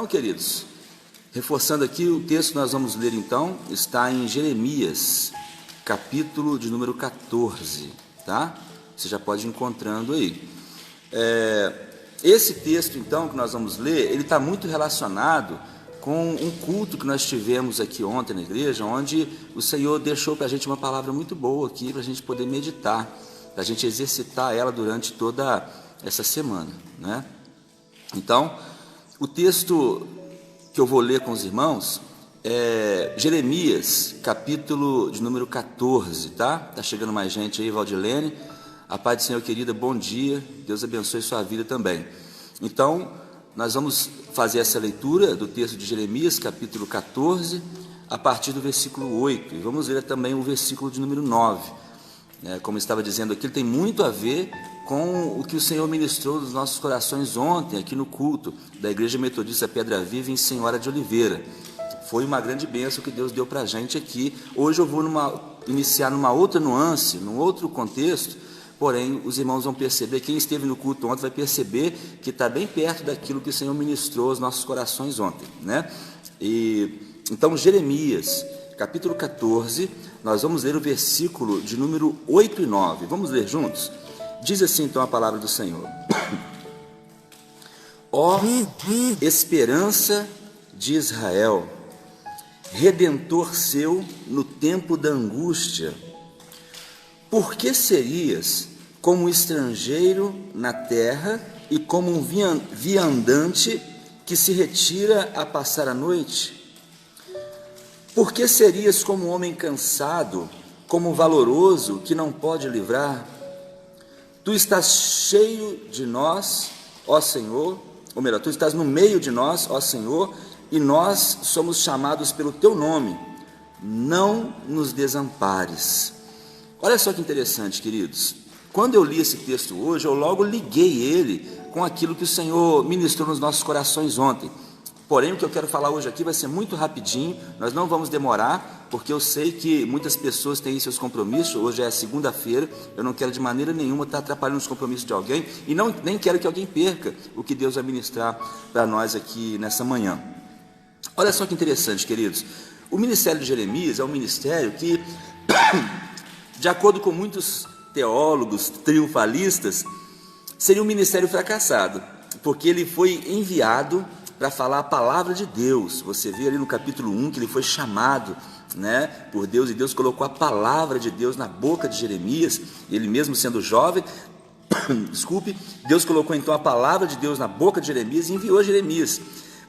Então, queridos, reforçando aqui, o texto que nós vamos ler então está em Jeremias, capítulo de número 14, tá? Você já pode ir encontrando aí. Esse texto então que nós vamos ler, ele está muito relacionado com um culto que nós tivemos aqui ontem na igreja, onde o Senhor deixou para a gente uma palavra muito boa aqui, para a gente poder meditar, para a gente exercitar ela durante toda essa semana, né? Então, o texto que eu vou ler com os irmãos é Jeremias, capítulo de número 14, tá? Tá chegando mais gente aí, Valdilene. A paz do Senhor, querida, bom dia, Deus abençoe sua vida também. Então, nós vamos fazer essa leitura do texto de Jeremias, capítulo 14, a partir do versículo 8, e vamos ler também o versículo de número 9. Como eu estava dizendo aqui, ele tem muito a ver com o que o Senhor ministrou nos nossos corações ontem, aqui no culto da Igreja Metodista Pedra Viva em Senhora de Oliveira. Foi uma grande bênção que Deus deu para a gente aqui. Hoje eu vou iniciar numa outra nuance, num outro contexto, porém os irmãos vão perceber, quem esteve no culto ontem vai perceber que está bem perto daquilo que o Senhor ministrou aos nossos corações ontem, né? Então, Jeremias, capítulo 14, nós vamos ler o versículo de número 8 e 9. Vamos ler juntos? Diz assim então a palavra do Senhor: Ó esperança de Israel, redentor seu no tempo da angústia, por que serias como um estrangeiro na terra e como um viandante que se retira a passar a noite? Por que serias como um homem cansado, como um valoroso que não pode livrar? Tu estás cheio de nós, ó Senhor, ou melhor, tu estás no meio de nós, ó Senhor, e nós somos chamados pelo teu nome. Não nos desampares. Olha só que interessante, queridos. Quando eu li esse texto hoje, eu logo liguei ele com aquilo que o Senhor ministrou nos nossos corações ontem. Porém, o que eu quero falar hoje aqui vai ser muito rapidinho, nós não vamos demorar, porque eu sei que muitas pessoas têm seus compromissos. Hoje é segunda-feira, eu não quero de maneira nenhuma estar atrapalhando os compromissos de alguém, e nem quero que alguém perca o que Deus vai ministrar para nós aqui nessa manhã. Olha só que interessante, queridos. O ministério de Jeremias é um ministério que, de acordo com muitos teólogos triunfalistas, seria um ministério fracassado, porque ele foi enviado para falar a palavra de Deus. Você vê ali no capítulo 1 que ele foi chamado, né, por Deus, e Deus colocou a palavra de Deus na boca de Jeremias, ele mesmo sendo jovem, Deus colocou então a palavra de Deus na boca de Jeremias e enviou Jeremias.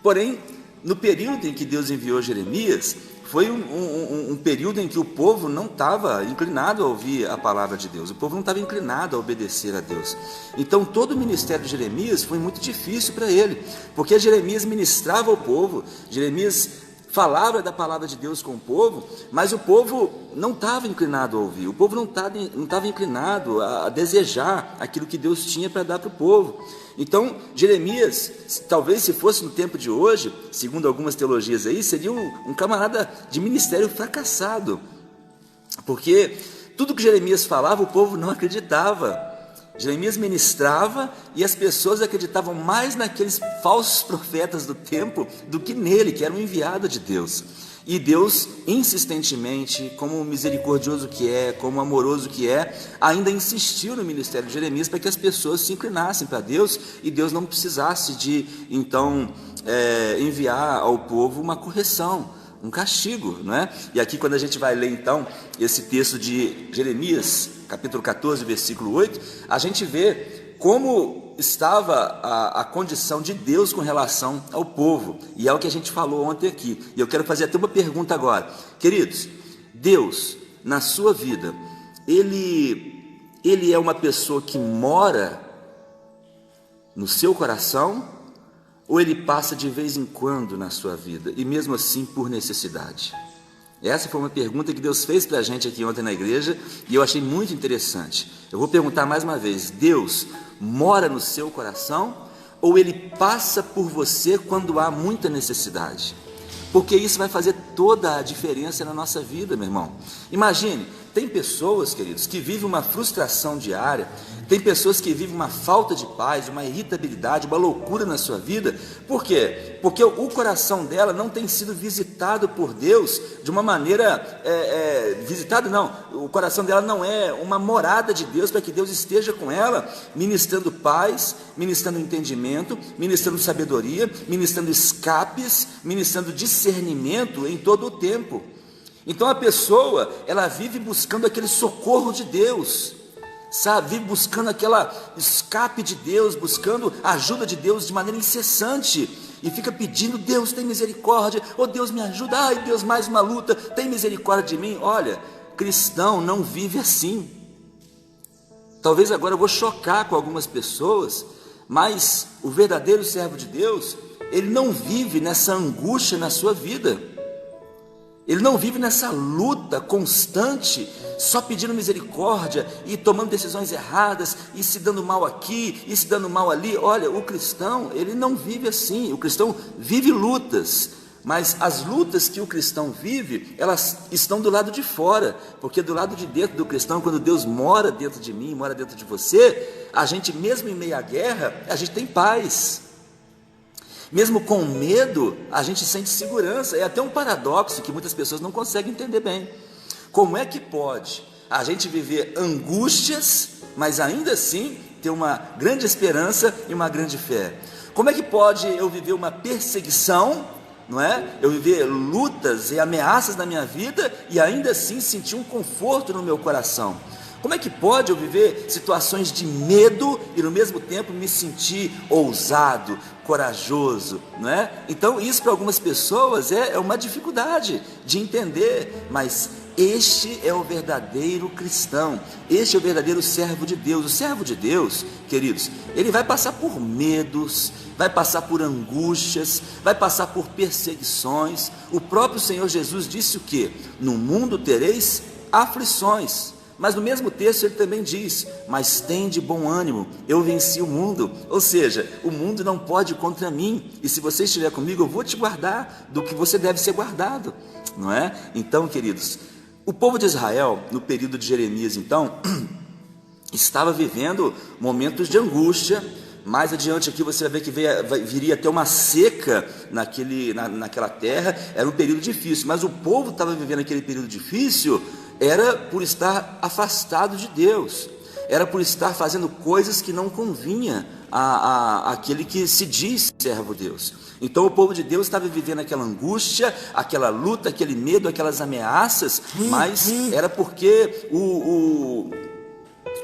Porém, no período em que Deus enviou Jeremias, foi um período em que o povo não estava inclinado a ouvir a palavra de Deus, o povo não estava inclinado a obedecer a Deus. Então todo o ministério de Jeremias foi muito difícil para ele, porque Jeremias ministrava ao povo, Jeremias falava da palavra de Deus com o povo, mas o povo não estava inclinado a ouvir, o povo não estava inclinado a desejar aquilo que Deus tinha para dar para o povo. Então, Jeremias, talvez se fosse no tempo de hoje, segundo algumas teologias aí, seria um camarada de ministério fracassado, porque tudo que Jeremias falava, o povo não acreditava. Jeremias ministrava e as pessoas acreditavam mais naqueles falsos profetas do tempo do que nele, que era um enviado de Deus. E Deus, insistentemente, como misericordioso que é, como amoroso que é, ainda insistiu no ministério de Jeremias para que as pessoas se inclinassem para Deus e Deus não precisasse de, então, enviar ao povo uma correção, um castigo, não é? E aqui quando a gente vai ler então esse texto de Jeremias, capítulo 14, versículo 8, a gente vê como estava a condição de Deus com relação ao povo, e é o que a gente falou ontem aqui, e eu quero fazer até uma pergunta agora, queridos. Deus, na sua vida, Ele é uma pessoa que mora no seu coração, ou Ele passa de vez em quando na sua vida, e mesmo assim por necessidade? Essa foi uma pergunta que Deus fez para a gente aqui ontem na igreja, e eu achei muito interessante. Eu vou perguntar mais uma vez: Deus mora no seu coração, ou Ele passa por você quando há muita necessidade? Porque isso vai fazer toda a diferença na nossa vida, meu irmão. Imagine, Tem pessoas, queridos, que vivem uma frustração diária, tem pessoas que vivem uma falta de paz, uma irritabilidade, uma loucura na sua vida. Por quê? Porque o coração dela não tem sido visitado por Deus de uma maneira, visitado não, o coração dela não é uma morada de Deus para que Deus esteja com ela, ministrando paz, ministrando entendimento, ministrando sabedoria, ministrando escapes, ministrando discernimento em todo o tempo. Então a pessoa, ela vive buscando aquele socorro de Deus, sabe, vive buscando aquela escape de Deus, buscando a ajuda de Deus de maneira incessante, e fica pedindo: Deus, tem misericórdia, oh Deus, me ajuda, ai Deus, mais uma luta, tem misericórdia de mim. Olha, cristão não vive assim. Talvez agora eu vou chocar com algumas pessoas, mas o verdadeiro servo de Deus, ele não vive nessa angústia na sua vida. Ele não vive nessa luta constante, só pedindo misericórdia e tomando decisões erradas, e se dando mal aqui, e se dando mal ali. Olha, o cristão, ele não vive assim. O cristão vive lutas, mas as lutas que o cristão vive, elas estão do lado de fora, porque do lado de dentro do cristão, quando Deus mora dentro de mim, mora dentro de você, a gente, mesmo em meio à guerra, a gente tem paz. Mesmo com medo, a gente sente segurança. É até um paradoxo que muitas pessoas não conseguem entender bem. Como é que pode a gente viver angústias, mas ainda assim ter uma grande esperança e uma grande fé? Como é que pode eu viver uma perseguição, não é? Eu viver lutas e ameaças na minha vida e ainda assim sentir um conforto no meu coração? Como é que pode eu viver situações de medo e no mesmo tempo me sentir ousado, corajoso, não é? Então isso para algumas pessoas é uma dificuldade de entender, mas este é o verdadeiro cristão, este é o verdadeiro servo de Deus. O servo de Deus, queridos, ele vai passar por medos, vai passar por angústias, vai passar por perseguições. O próprio Senhor Jesus disse o quê? No mundo tereis aflições. Mas no mesmo texto ele também diz: mas tem de bom ânimo, eu venci o mundo. Ou seja, o mundo não pode ir contra mim, e se você estiver comigo, eu vou te guardar do que você deve ser guardado, não é? Então, queridos, o povo de Israel, no período de Jeremias, então, estava vivendo momentos de angústia. Mais adiante aqui você vai ver que viria até uma seca naquela terra. Era um período difícil, mas o povo estava vivendo aquele período difícil, era por estar afastado de Deus, era por estar fazendo coisas que não convinha àquele que se diz servo de Deus. Então o povo de Deus estava vivendo aquela angústia, aquela luta, aquele medo, aquelas ameaças, mas era porque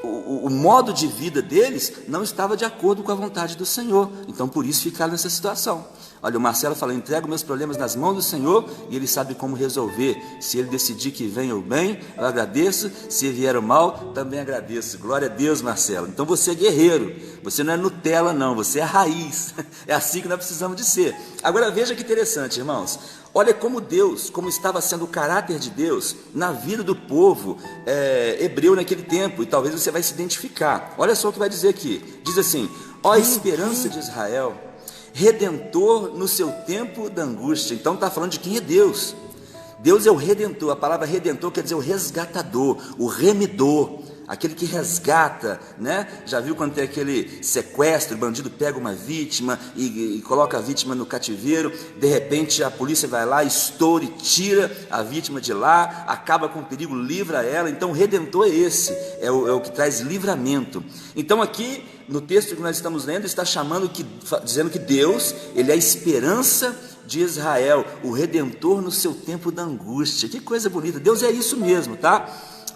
o modo de vida deles não estava de acordo com a vontade do Senhor. Então por isso ficaram nessa situação. Olha, o Marcelo fala: entrego meus problemas nas mãos do Senhor e Ele sabe como resolver. Se Ele decidir que venha o bem, eu agradeço. Se vier o mal, também agradeço. Glória a Deus, Marcelo. Então você é guerreiro, você não é Nutella não, você é raiz. É assim que nós precisamos de ser. Agora veja que interessante, irmãos. Olha como Deus, como estava sendo o caráter de Deus na vida do povo hebreu naquele tempo, e talvez você vai se identificar. Olha só o que vai dizer aqui, diz assim: ó esperança de Israel, redentor no seu tempo da angústia. Então está falando de quem é Deus. Deus é o redentor. A palavra redentor quer dizer o resgatador, o remidor, aquele que resgata, né? Já viu quando tem aquele sequestro, o bandido pega uma vítima e coloca a vítima no cativeiro, de repente a polícia vai lá, estoura e tira a vítima de lá, acaba com o perigo, livra ela. Então o redentor é esse, é o que traz livramento. Então aqui no texto que nós estamos lendo está dizendo que Deus, Ele é a esperança de Israel, o redentor no seu tempo da angústia. Que coisa bonita, Deus é isso mesmo, tá?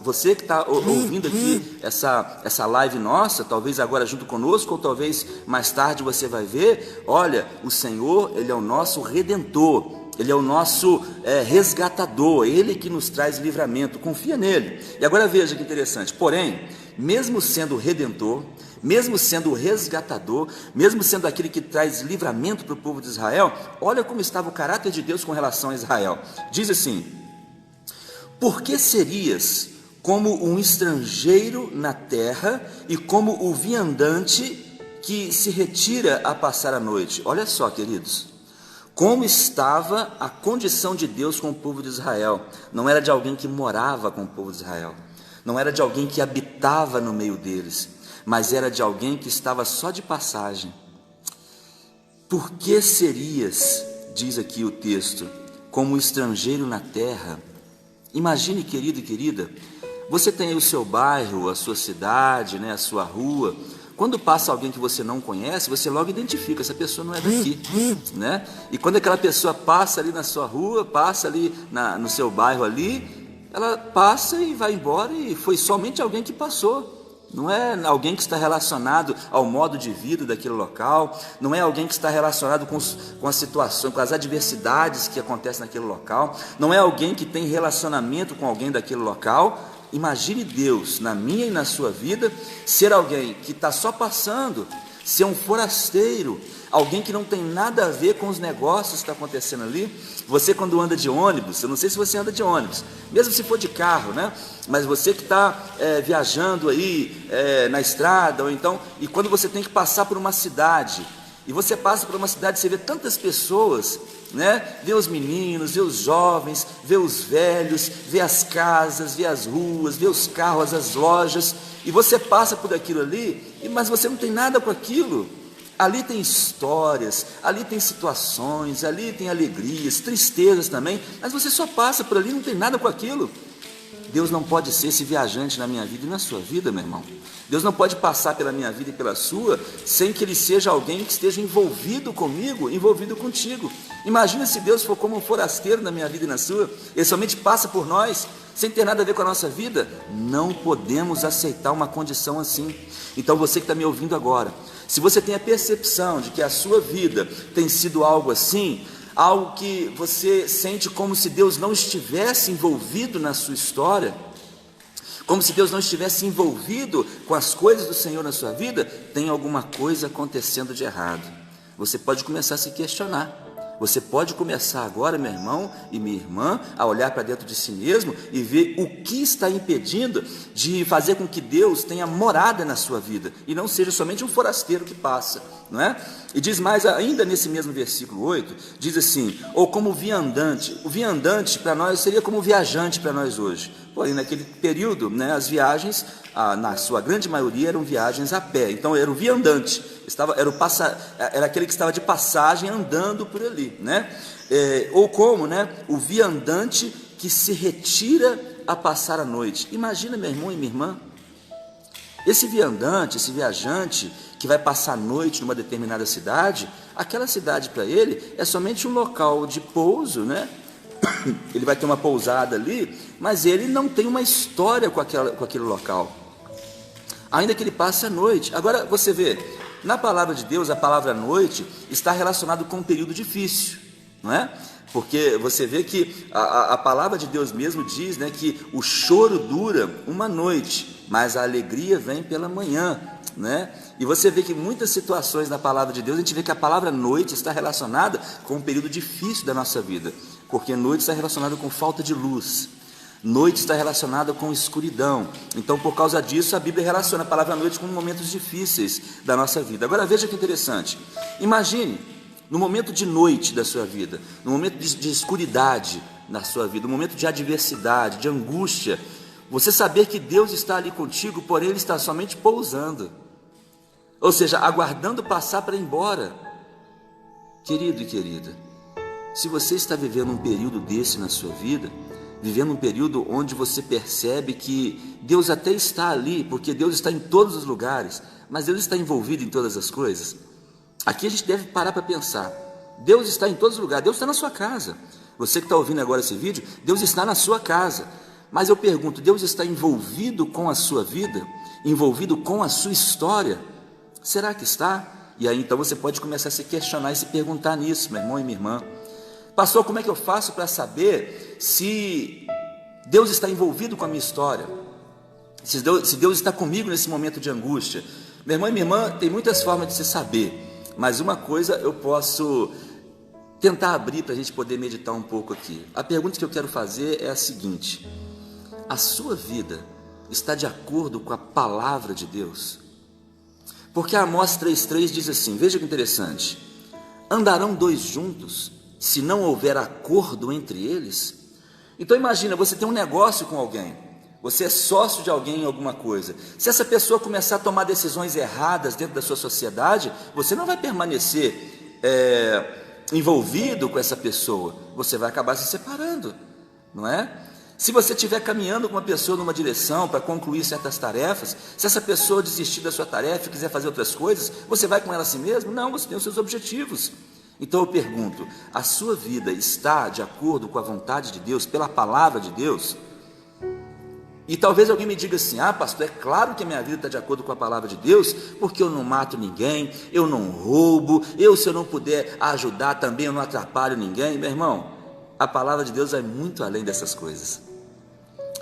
Você que está ouvindo aqui essa live nossa, talvez agora junto conosco, ou talvez mais tarde você vai ver, olha, o Senhor, Ele é o nosso redentor, Ele é o nosso resgatador, Ele que nos traz livramento, confia nele. E agora veja que interessante, porém, mesmo sendo o redentor, mesmo sendo o resgatador, mesmo sendo aquele que traz livramento para o povo de Israel, olha como estava o caráter de Deus com relação a Israel. Diz assim: por que serias como um estrangeiro na terra e como o viandante que se retira a passar a noite? Olha só, queridos, como estava a condição de Deus com o povo de Israel. Não era de alguém que morava com o povo de Israel, não era de alguém que habitava no meio deles, mas era de alguém que estava só de passagem. Por que serias, diz aqui o texto, como estrangeiro na terra? Imagine, querido e querida, você tem aí o seu bairro, a sua cidade, a sua rua. Quando passa alguém que você não conhece, você logo identifica, essa pessoa não é daqui, né? E quando aquela pessoa passa ali na sua rua, passa ali no seu bairro ali, ela passa e vai embora, e foi somente alguém que passou. Não é alguém que está relacionado ao modo de vida daquele local, não é alguém que está relacionado com as situações, com as adversidades que acontecem naquele local, não é alguém que tem relacionamento com alguém daquele local. Imagine Deus na minha e na sua vida ser alguém que está só passando, ser um forasteiro, alguém que não tem nada a ver com os negócios que estão acontecendo ali. Você, quando anda de ônibus, eu não sei se você anda de ônibus, mesmo se for de carro, mas você que está viajando aí na estrada, ou então, e quando você tem que passar por uma cidade, e você passa por uma cidade, você vê tantas pessoas, vê os meninos, vê os jovens, vê os velhos, vê as casas, vê as ruas, vê os carros, as lojas, e você passa por aquilo ali, mas você não tem nada com aquilo. Ali tem histórias, ali tem situações, ali tem alegrias, tristezas também, mas você só passa por ali, não tem nada com aquilo. Deus não pode ser esse viajante na minha vida e na sua vida, meu irmão. Deus não pode passar pela minha vida e pela sua sem que Ele seja alguém que esteja envolvido comigo, envolvido contigo. Imagina se Deus for como um forasteiro na minha vida e na sua, Ele somente passa por nós, sem ter nada a ver com a nossa vida. Não podemos aceitar uma condição assim. Então você que está me ouvindo agora, se você tem a percepção de que a sua vida tem sido algo assim, algo que você sente como se Deus não estivesse envolvido na sua história, como se Deus não estivesse envolvido com as coisas do Senhor na sua vida, tem alguma coisa acontecendo de errado. Você pode começar a se questionar. Você pode começar agora, meu irmão e minha irmã, a olhar para dentro de si mesmo e ver o que está impedindo de fazer com que Deus tenha morada na sua vida e não seja somente um forasteiro que passa, não é? E diz mais ainda nesse mesmo versículo 8, diz assim, ou como viandante. O viandante para nós seria como viajante para nós hoje. Porém, naquele período, as viagens, na sua grande maioria, eram viagens a pé. Então, era o viandante, era aquele que estava de passagem andando por ali, ou como, o viandante que se retira a passar a noite. Imagina, meu irmão e minha irmã, esse viandante, esse viajante que vai passar a noite numa determinada cidade, aquela cidade para ele é somente um local de pouso, Ele vai ter uma pousada ali, mas ele não tem uma história com aquele local, ainda que ele passe a noite. Agora você vê, na palavra de Deus, a palavra noite está relacionada com um período difícil, não é? Porque você vê que a palavra de Deus mesmo diz, que o choro dura uma noite, mas a alegria vem pela manhã, E você vê que muitas situações na palavra de Deus, a gente vê que a palavra noite está relacionada com um período difícil da nossa vida, porque noite está relacionada com falta de luz, noite está relacionada com escuridão. Então, por causa disso, a Bíblia relaciona a palavra noite com momentos difíceis da nossa vida. Agora veja que interessante, imagine no momento de noite da sua vida, no momento de escuridade na sua vida, no momento de adversidade, de angústia, você saber que Deus está ali contigo, porém Ele está somente pousando, ou seja, aguardando passar para ir embora. Querido e querida, se você está vivendo um período desse na sua vida, vivendo um período onde você percebe que Deus até está ali, porque Deus está em todos os lugares, mas Deus está envolvido em todas as coisas, aqui a gente deve parar para pensar. Deus está em todos os lugares, Deus está na sua casa. Você que está ouvindo agora esse vídeo, Deus está na sua casa. Mas eu pergunto, Deus está envolvido com a sua vida? Envolvido com a sua história? Será que está? E aí então você pode começar a se questionar e se perguntar nisso, meu irmão e minha irmã. Pastor, como é que eu faço para saber se Deus está envolvido com a minha história? Se Deus está comigo nesse momento de angústia? Meu irmão e minha irmã, tem muitas formas de se saber, mas uma coisa eu posso tentar abrir para a gente poder meditar um pouco aqui. A pergunta que eu quero fazer é a seguinte: a sua vida está de acordo com a palavra de Deus? Porque Amós 3,3 diz assim, veja que interessante: andarão dois juntos, se não houver acordo entre eles? Então imagina, você tem um negócio com alguém, você é sócio de alguém em alguma coisa. Se essa pessoa começar a tomar decisões erradas dentro da sua sociedade, você não vai permanecer envolvido com essa pessoa, você vai acabar se separando, não é? Se você estiver caminhando com uma pessoa numa direção para concluir certas tarefas, se essa pessoa desistir da sua tarefa e quiser fazer outras coisas, você vai com ela assim mesmo? Não, você tem os seus objetivos. Então eu pergunto, a sua vida está de acordo com a vontade de Deus, pela palavra de Deus? E talvez alguém me diga assim: pastor, é claro que a minha vida está de acordo com a palavra de Deus, porque eu não mato ninguém, eu não roubo, se eu não puder ajudar também eu não atrapalho ninguém. Meu irmão, a palavra de Deus vai muito além dessas coisas.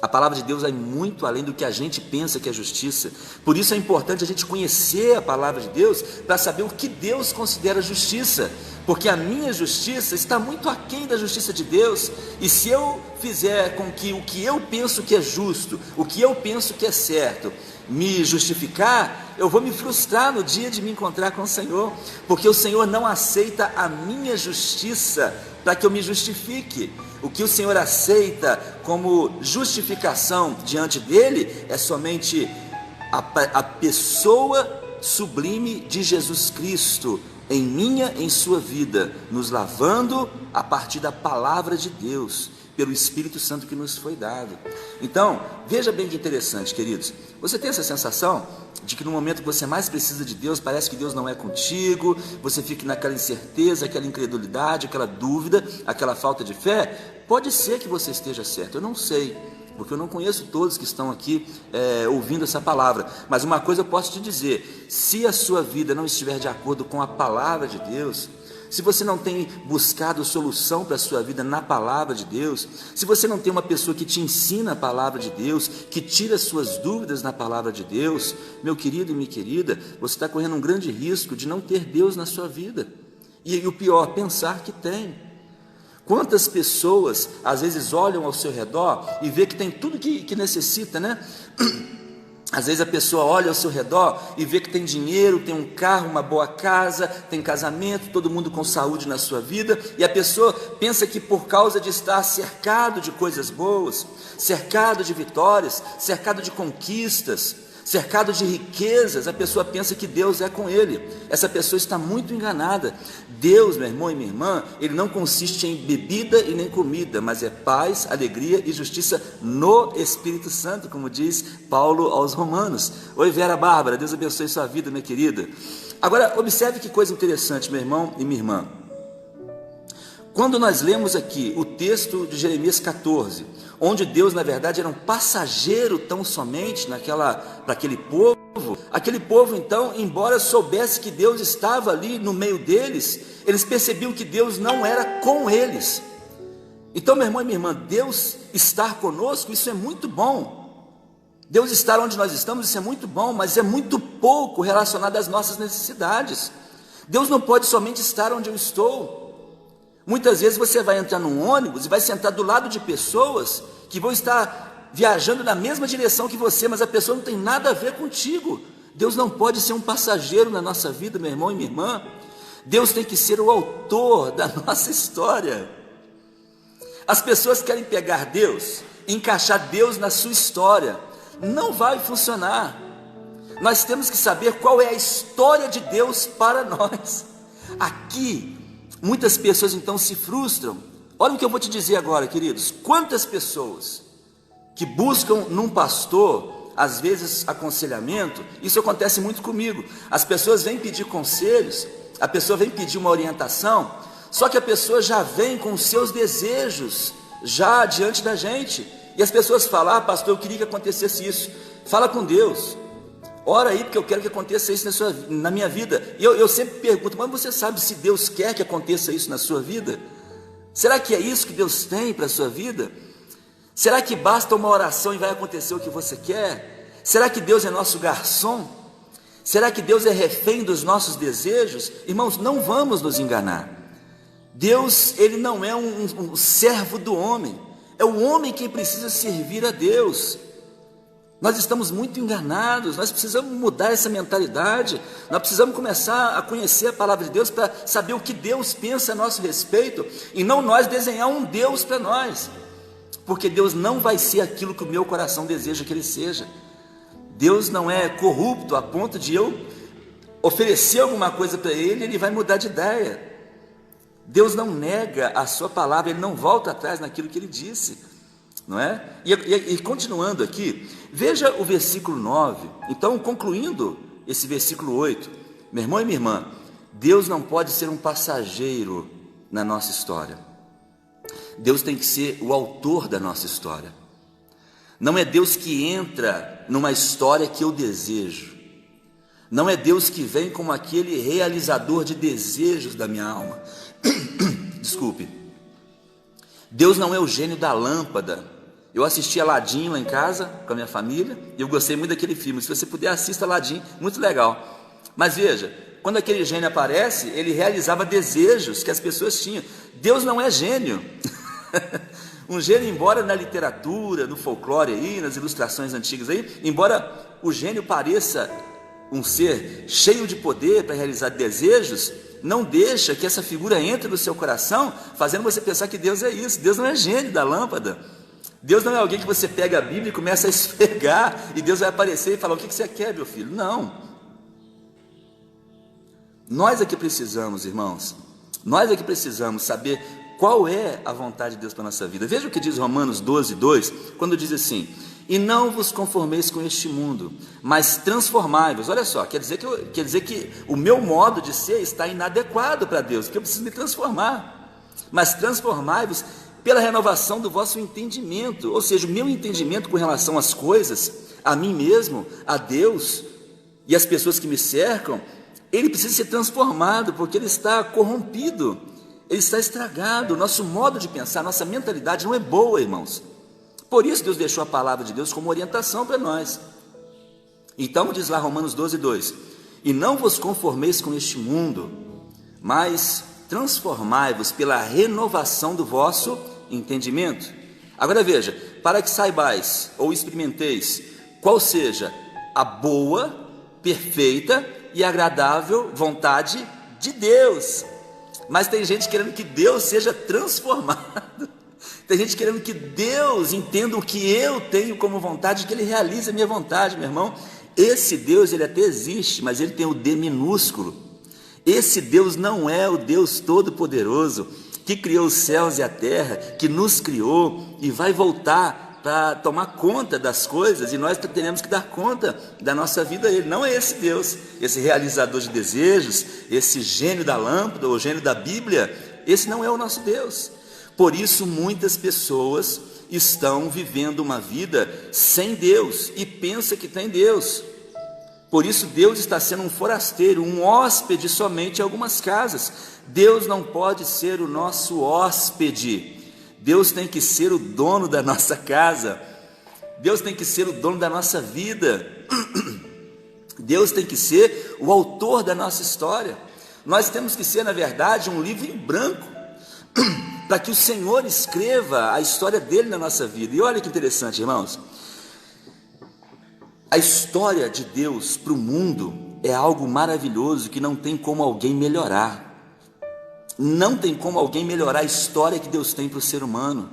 A palavra de Deus vai muito além do que a gente pensa que é justiça. Por isso é importante a gente conhecer a palavra de Deus, para saber o que Deus considera justiça, porque a minha justiça está muito aquém da justiça de Deus. E se eu fizer com que o que eu penso que é justo, o que eu penso que é certo, me justificar, eu vou me frustrar no dia de me encontrar com o Senhor, porque o Senhor não aceita a minha justiça para que eu me justifique. O que o Senhor aceita como justificação diante dele é somente a pessoa sublime de Jesus Cristo em minha, em sua vida, nos lavando a partir da palavra de Deus, pelo Espírito Santo que nos foi dado. Então, veja bem que interessante, queridos. Você tem essa sensação de que no momento que você mais precisa de Deus, parece que Deus não é contigo, você fica naquela incerteza, aquela incredulidade, aquela dúvida, aquela falta de fé? Pode ser que você esteja certo, eu não sei, porque eu não conheço todos que estão aqui ouvindo essa palavra, mas uma coisa eu posso te dizer: se a sua vida não estiver de acordo com a palavra de Deus, se você não tem buscado solução para a sua vida na palavra de Deus, se você não tem uma pessoa que te ensina a palavra de Deus, que tira as suas dúvidas na palavra de Deus, meu querido e minha querida, você está correndo um grande risco de não ter Deus na sua vida. E o pior, pensar que tem. Quantas pessoas às vezes olham ao seu redor e vê que tem tudo que necessita, né? Às vezes a pessoa olha ao seu redor e vê que tem dinheiro, tem um carro, uma boa casa, tem casamento, todo mundo com saúde na sua vida, e a pessoa pensa que por causa de estar cercado de coisas boas, cercado de vitórias, cercado de conquistas, cercado de riquezas, a pessoa pensa que Deus é com ele. Essa pessoa está muito enganada. Deus, meu irmão e minha irmã, ele não consiste em bebida e nem comida, mas é paz, alegria e justiça no Espírito Santo, como diz Paulo aos Romanos. Oi, Vera Bárbara, Deus abençoe sua vida, minha querida. Agora, observe que coisa interessante, meu irmão e minha irmã. Quando nós lemos aqui o texto de Jeremias 14, onde Deus na verdade era um passageiro tão somente para aquele povo então, embora soubesse que Deus estava ali no meio deles, eles percebiam que Deus não era com eles. Então, meu irmão e minha irmã, Deus estar conosco, isso é muito bom. Deus estar onde nós estamos, isso é muito bom, mas é muito pouco relacionado às nossas necessidades. Deus não pode somente estar onde eu estou. Muitas vezes você vai entrar num ônibus e vai sentar do lado de pessoas que vão estar viajando na mesma direção que você, mas a pessoa não tem nada a ver contigo. Deus não pode ser um passageiro na nossa vida, meu irmão e minha irmã. Deus tem que ser o autor da nossa história. As pessoas querem pegar Deus, encaixar Deus na sua história. Não vai funcionar. Nós temos que saber qual é a história de Deus para nós. Aqui, muitas pessoas então se frustram. Olha o que eu vou te dizer agora, queridos. Quantas pessoas que buscam num pastor, às vezes aconselhamento, isso acontece muito comigo. As pessoas vêm pedir conselhos, a pessoa vem pedir uma orientação, só que a pessoa já vem com os seus desejos, já diante da gente. E as pessoas falam: pastor, eu queria que acontecesse isso. Fala com Deus. Ora aí, porque eu quero que aconteça isso na minha vida. E eu sempre pergunto: mas você sabe se Deus quer que aconteça isso na sua vida? Será que é isso que Deus tem para a sua vida? Será que basta uma oração e vai acontecer o que você quer? Será que Deus é nosso garçom? Será que Deus é refém dos nossos desejos? Irmãos, não vamos nos enganar. Deus, ele não é um servo do homem. É o homem quem precisa servir a Deus. Nós estamos muito enganados, nós precisamos mudar essa mentalidade, nós precisamos começar a conhecer a palavra de Deus para saber o que Deus pensa a nosso respeito, e não nós desenhar um Deus para nós. porque Deus não vai ser aquilo que o meu coração deseja que Ele seja. Deus não é corrupto a ponto de eu oferecer alguma coisa para Ele, Ele vai mudar de ideia. Deus não nega a sua palavra, Ele não volta atrás naquilo que Ele disse, não é? E continuando aqui, veja o versículo 9, então concluindo esse versículo 8, meu irmão e minha irmã, Deus não pode ser um passageiro na nossa história, Deus tem que ser o autor da nossa história. Não é Deus que entra numa história que eu desejo, não é Deus que vem como aquele realizador de desejos da minha alma. Desculpe. Deus não é o gênio da lâmpada. Eu assisti Aladim lá em casa com a minha família e eu gostei muito daquele filme. Se você puder, assista Aladim, muito legal. Mas veja, quando aquele gênio aparece, ele realizava desejos que as pessoas tinham. Deus não é gênio. Um gênio, embora na literatura, no folclore aí, nas ilustrações antigas aí, embora o gênio pareça um ser cheio de poder para realizar desejos, não deixa que essa figura entre no seu coração, fazendo você pensar que Deus é isso. Deus não é gênio da lâmpada. Deus não é alguém que você pega a Bíblia e começa a esfregar, e Deus vai aparecer e falar: o que você quer, meu filho? Não. Nós é que precisamos, irmãos, nós é que precisamos saber qual é a vontade de Deus para a nossa vida. Veja o que diz Romanos 12, 2, quando diz assim: e não vos conformeis com este mundo, mas transformai-vos. Olha só, quer dizer que o meu modo de ser está inadequado para Deus, que eu preciso me transformar. Mas transformai-vos pela renovação do vosso entendimento, ou seja, o meu entendimento com relação às coisas, a mim mesmo, a Deus e as pessoas que me cercam, ele precisa ser transformado, porque ele está corrompido, ele está estragado. O nosso modo de pensar, nossa mentalidade não é boa, irmãos. Por isso Deus deixou a palavra de Deus como orientação para nós. Então diz lá Romanos 12, 2: e não vos conformeis com este mundo, mas transformai-vos pela renovação do vosso entendimento. Agora veja, para que saibais ou experimenteis qual seja a boa, perfeita e agradável vontade de Deus. Mas tem gente querendo que Deus seja transformado. Tem gente querendo que Deus entenda o que eu tenho como vontade, que Ele realize a minha vontade, meu irmão. Esse Deus, Ele até existe, mas Ele tem o D minúsculo. Esse Deus não é o Deus Todo-Poderoso, que criou os céus e a terra, que nos criou e vai voltar para tomar conta das coisas, e nós teremos que dar conta da nossa vida a Ele. Não é esse Deus, esse realizador de desejos, esse gênio da lâmpada, ou gênio da Bíblia. Esse não é o nosso Deus. Por isso muitas pessoas estão vivendo uma vida sem Deus e pensa que tem Deus. Por isso Deus está sendo um forasteiro, um hóspede somente em algumas casas. Deus não pode ser o nosso hóspede. Deus tem que ser o dono da nossa casa. Deus tem que ser o dono da nossa vida. Deus tem que ser o autor da nossa história. Nós temos que ser, na verdade, um livro em branco, para que o Senhor escreva a história dele na nossa vida. E olha que interessante, irmãos, a história de Deus para o mundo é algo maravilhoso que não tem como alguém melhorar. Não tem como alguém melhorar a história que Deus tem para o ser humano.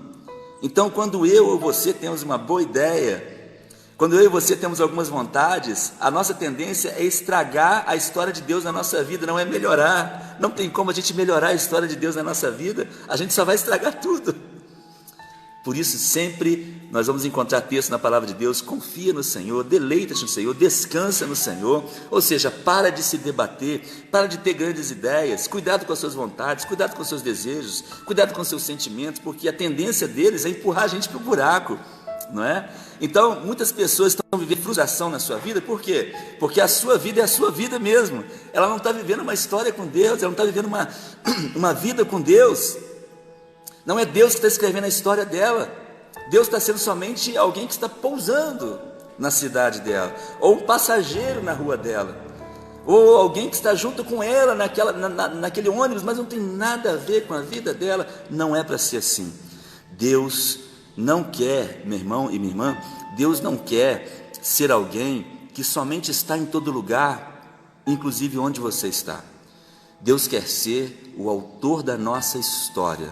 Então, quando eu ou você temos uma boa ideia, quando eu e você temos algumas vontades, a nossa tendência é estragar a história de Deus na nossa vida, não é melhorar. Não tem como a gente melhorar a história de Deus na nossa vida, a gente só vai estragar tudo. Por isso sempre nós vamos encontrar texto na palavra de Deus: confia no Senhor, deleita-te no Senhor, descansa no Senhor. Ou seja, para de se debater, para de ter grandes ideias, cuidado com as suas vontades, cuidado com os seus desejos, cuidado com os seus sentimentos, porque a tendência deles é empurrar a gente para o buraco, não é? Então, muitas pessoas estão vivendo frustração na sua vida. Por quê? Porque a sua vida é a sua vida mesmo. Ela não está vivendo uma história com Deus, ela não está vivendo uma vida com Deus. Não é Deus que está escrevendo a história dela. Deus está sendo somente alguém que está pousando na cidade dela, ou um passageiro na rua dela, ou alguém que está junto com ela naquele ônibus, mas não tem nada a ver com a vida dela. Não é para ser assim. Deus não quer, meu irmão e minha irmã, Deus não quer ser alguém que somente está em todo lugar, inclusive onde você está. Deus quer ser o autor da nossa história.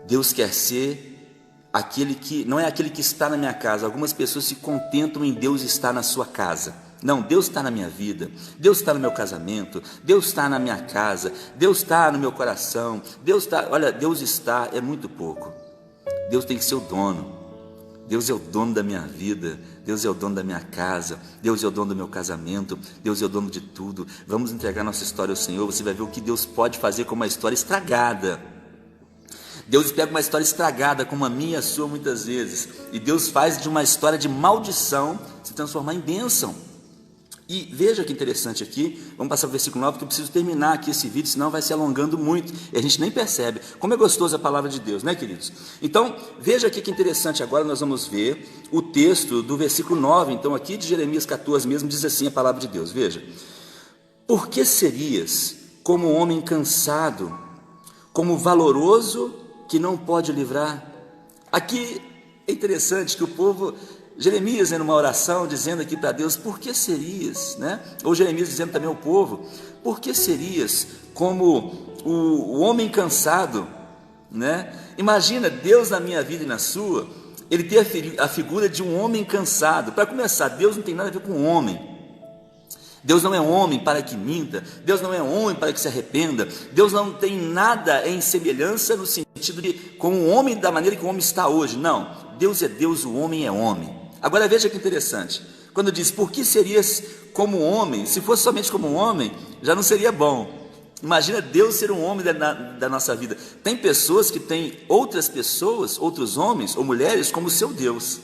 Deus quer ser não é aquele que está na minha casa. Algumas pessoas se contentam em Deus estar na sua casa. Não, Deus está na minha vida, Deus está no meu casamento, Deus está na minha casa, Deus está no meu coração, Deus está, é muito pouco. Deus tem que ser o dono. Deus é o dono da minha vida, Deus é o dono da minha casa, Deus é o dono do meu casamento, Deus é o dono de tudo. Vamos entregar nossa história ao Senhor, você vai ver o que Deus pode fazer com uma história estragada. Deus pega uma história estragada, como a minha e a sua muitas vezes, e Deus faz de uma história de maldição se transformar em bênção. E veja que interessante aqui, vamos passar para o versículo 9, porque eu preciso terminar aqui esse vídeo, senão vai se alongando muito, e a gente nem percebe. Como é gostoso a palavra de Deus, né, queridos? Então, veja aqui que interessante, agora nós vamos ver o texto do versículo 9, então aqui de Jeremias 14 mesmo, diz assim a palavra de Deus, veja. Por que serias como um homem cansado, como valoroso que não pode livrar? Aqui é interessante que o povo... Jeremias numa oração dizendo aqui para Deus, por que serias, né? Ou Jeremias dizendo também ao povo, por que serias como o homem cansado, né? Imagina Deus na minha vida e na sua, ele tem a figura de um homem cansado. Para começar, Deus não tem nada a ver com homem. Deus não é homem para que minta, Deus não é homem para que se arrependa, Deus não tem nada em semelhança no sentido de com o homem da maneira que o homem está hoje. Não, Deus é Deus, o homem é homem. Agora veja que interessante, quando diz, por que serias como homem? Se fosse somente como um homem, já não seria bom. Imagina Deus ser um homem da nossa vida. Tem pessoas que têm outras pessoas, outros homens ou mulheres como seu Deus.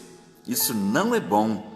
Isso não é bom,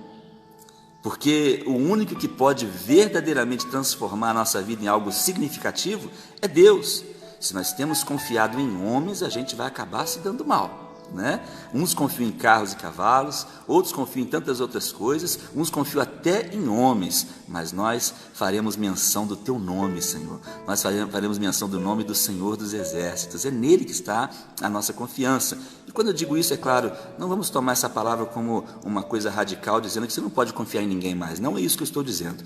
porque o único que pode verdadeiramente transformar a nossa vida em algo significativo é Deus. Se nós temos confiado em homens, a gente vai acabar se dando mal, né? Uns confiam em carros e cavalos, outros confiam em tantas outras coisas, uns confiam até em homens, mas nós faremos menção do teu nome, Senhor. Nós faremos menção do nome do Senhor dos Exércitos. É nele que está a nossa confiança. E quando eu digo isso, é claro, não vamos tomar essa palavra como uma coisa radical, dizendo que você não pode confiar em ninguém mais. Não é isso que eu estou dizendo.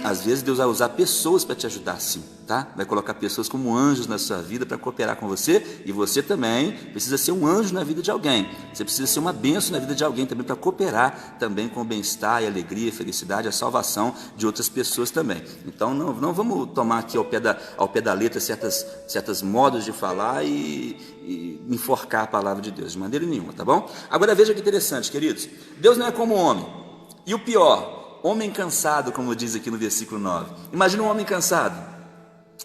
Às vezes Deus vai usar pessoas para te ajudar, sim, tá? Vai colocar pessoas como anjos na sua vida para cooperar com você, e você também precisa ser um anjo na vida de alguém. Você precisa ser uma bênção na vida de alguém também, para cooperar também com o bem-estar e alegria e felicidade, a salvação de outras pessoas também. Então não vamos tomar aqui ao pé da letra certas modos de falar e enforcar a palavra de Deus, de maneira nenhuma, tá bom? Agora veja que interessante, queridos, Deus não é como homem, e o pior, homem cansado, como diz aqui no versículo 9. Imagina um homem cansado,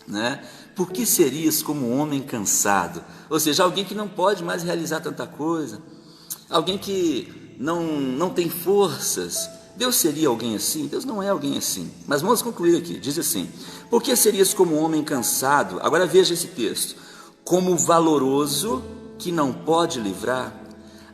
né? Por que serias como um homem cansado? Ou seja, alguém que não pode mais realizar tanta coisa, alguém que não tem forças. Deus seria alguém assim? Deus não é alguém assim. Mas vamos concluir aqui, diz assim, por que serias como um homem cansado? Agora veja esse texto, como valoroso que não pode livrar.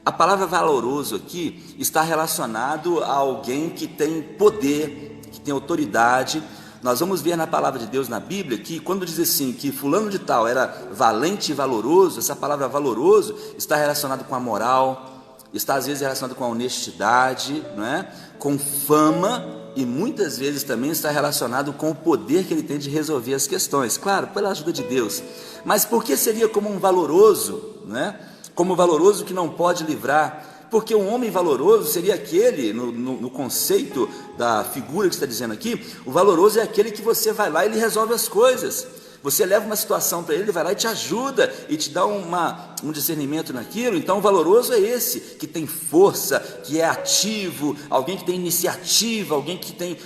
A palavra valoroso aqui está relacionado a alguém que tem poder, que tem autoridade. Nós vamos ver na palavra de Deus na Bíblia que quando diz assim que fulano de tal era valente e valoroso, essa palavra valoroso está relacionado com a moral, está às vezes relacionado com a honestidade, não é? Com fama, e muitas vezes também está relacionado com o poder que ele tem de resolver as questões, claro, pela ajuda de Deus. Mas por que seria como um valoroso, não é? Como valoroso que não pode livrar? Porque um homem valoroso seria aquele, no conceito da figura que está dizendo aqui, o valoroso é aquele que você vai lá e ele resolve as coisas. Você leva uma situação para ele, ele vai lá e te ajuda, e te dá um discernimento naquilo. Então o valoroso é esse, que tem força, que é ativo, alguém que tem iniciativa, alguém que tem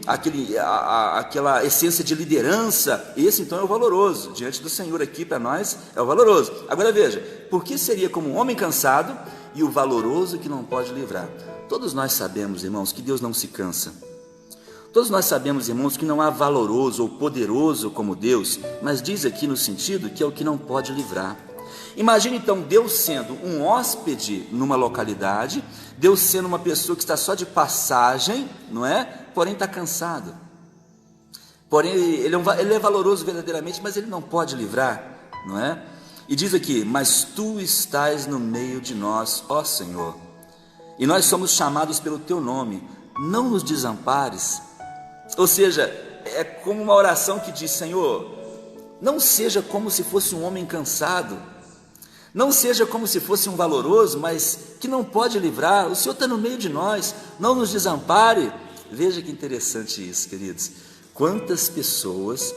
aquela essência de liderança. Esse então é o valoroso, diante do Senhor aqui para nós é o valoroso. Agora veja, por que seria como um homem cansado e o valoroso que não pode livrar? Todos nós sabemos, irmãos, que Deus não se cansa. Todos nós sabemos, irmãos, que não há valoroso ou poderoso como Deus, mas diz aqui no sentido que é o que não pode livrar. Imagine então Deus sendo um hóspede numa localidade, Deus sendo uma pessoa que está só de passagem, não é? Porém está cansado. Porém ele é valoroso verdadeiramente, mas ele não pode livrar, não é? E diz aqui, mas tu estás no meio de nós, ó Senhor, e nós somos chamados pelo teu nome, não nos desampares. Ou seja, é como uma oração que diz, Senhor, não seja como se fosse um homem cansado, Não seja como se fosse um valoroso, mas que não pode livrar. O Senhor está no meio de nós, não nos desampare. Veja que interessante isso, queridos. Quantas pessoas,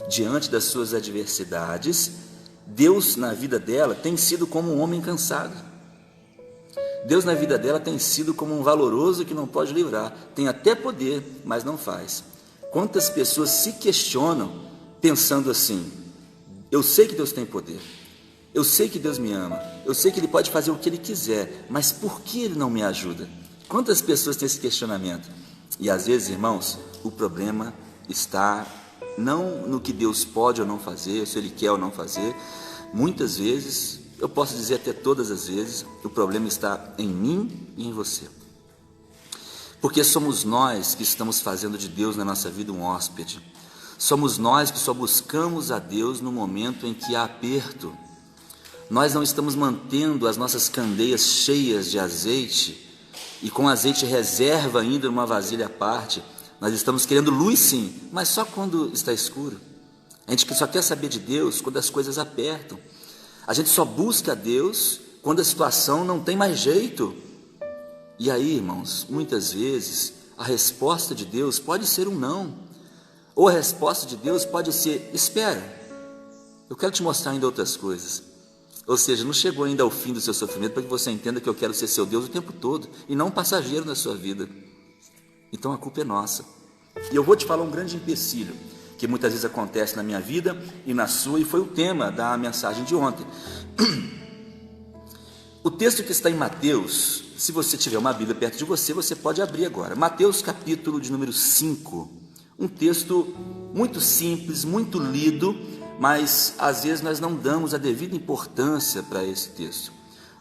diante das suas adversidades, Deus na vida dela tem sido como um homem cansado. Deus na vida dela tem sido como um valoroso que não pode livrar. Tem até poder, mas não faz. Quantas pessoas se questionam pensando assim: eu sei que Deus tem poder, eu sei que Deus me ama, eu sei que Ele pode fazer o que Ele quiser, mas por que Ele não me ajuda? Quantas pessoas têm esse questionamento? E às vezes, irmãos, o problema está não no que Deus pode ou não fazer, se Ele quer ou não fazer. Muitas vezes, eu posso dizer até todas as vezes, o problema está em mim e em você. Porque somos nós que estamos fazendo de Deus na nossa vida um hóspede. Somos nós que só buscamos a Deus no momento em que há aperto. Nós não estamos mantendo as nossas candeias cheias de azeite e com azeite reserva ainda numa vasilha à parte. Nós estamos querendo luz sim, mas só quando está escuro. A gente só quer saber de Deus quando as coisas apertam. A gente só busca a Deus quando a situação não tem mais jeito. E aí, irmãos, muitas vezes a resposta de Deus pode ser um não. Ou a resposta de Deus pode ser: espera, eu quero te mostrar ainda outras coisas. Ou seja, não chegou ainda ao fim do seu sofrimento para que você entenda que eu quero ser seu Deus o tempo todo e não um passageiro na sua vida. Então a culpa é nossa. E eu vou te falar um grande empecilho que muitas vezes acontece na minha vida e na sua, e foi o tema da mensagem de ontem. O texto que está em Mateus, se você tiver uma Bíblia perto de você, você pode abrir agora. Mateus capítulo de número 5. Um texto muito simples, muito lido, mas às vezes nós não damos a devida importância para esse texto.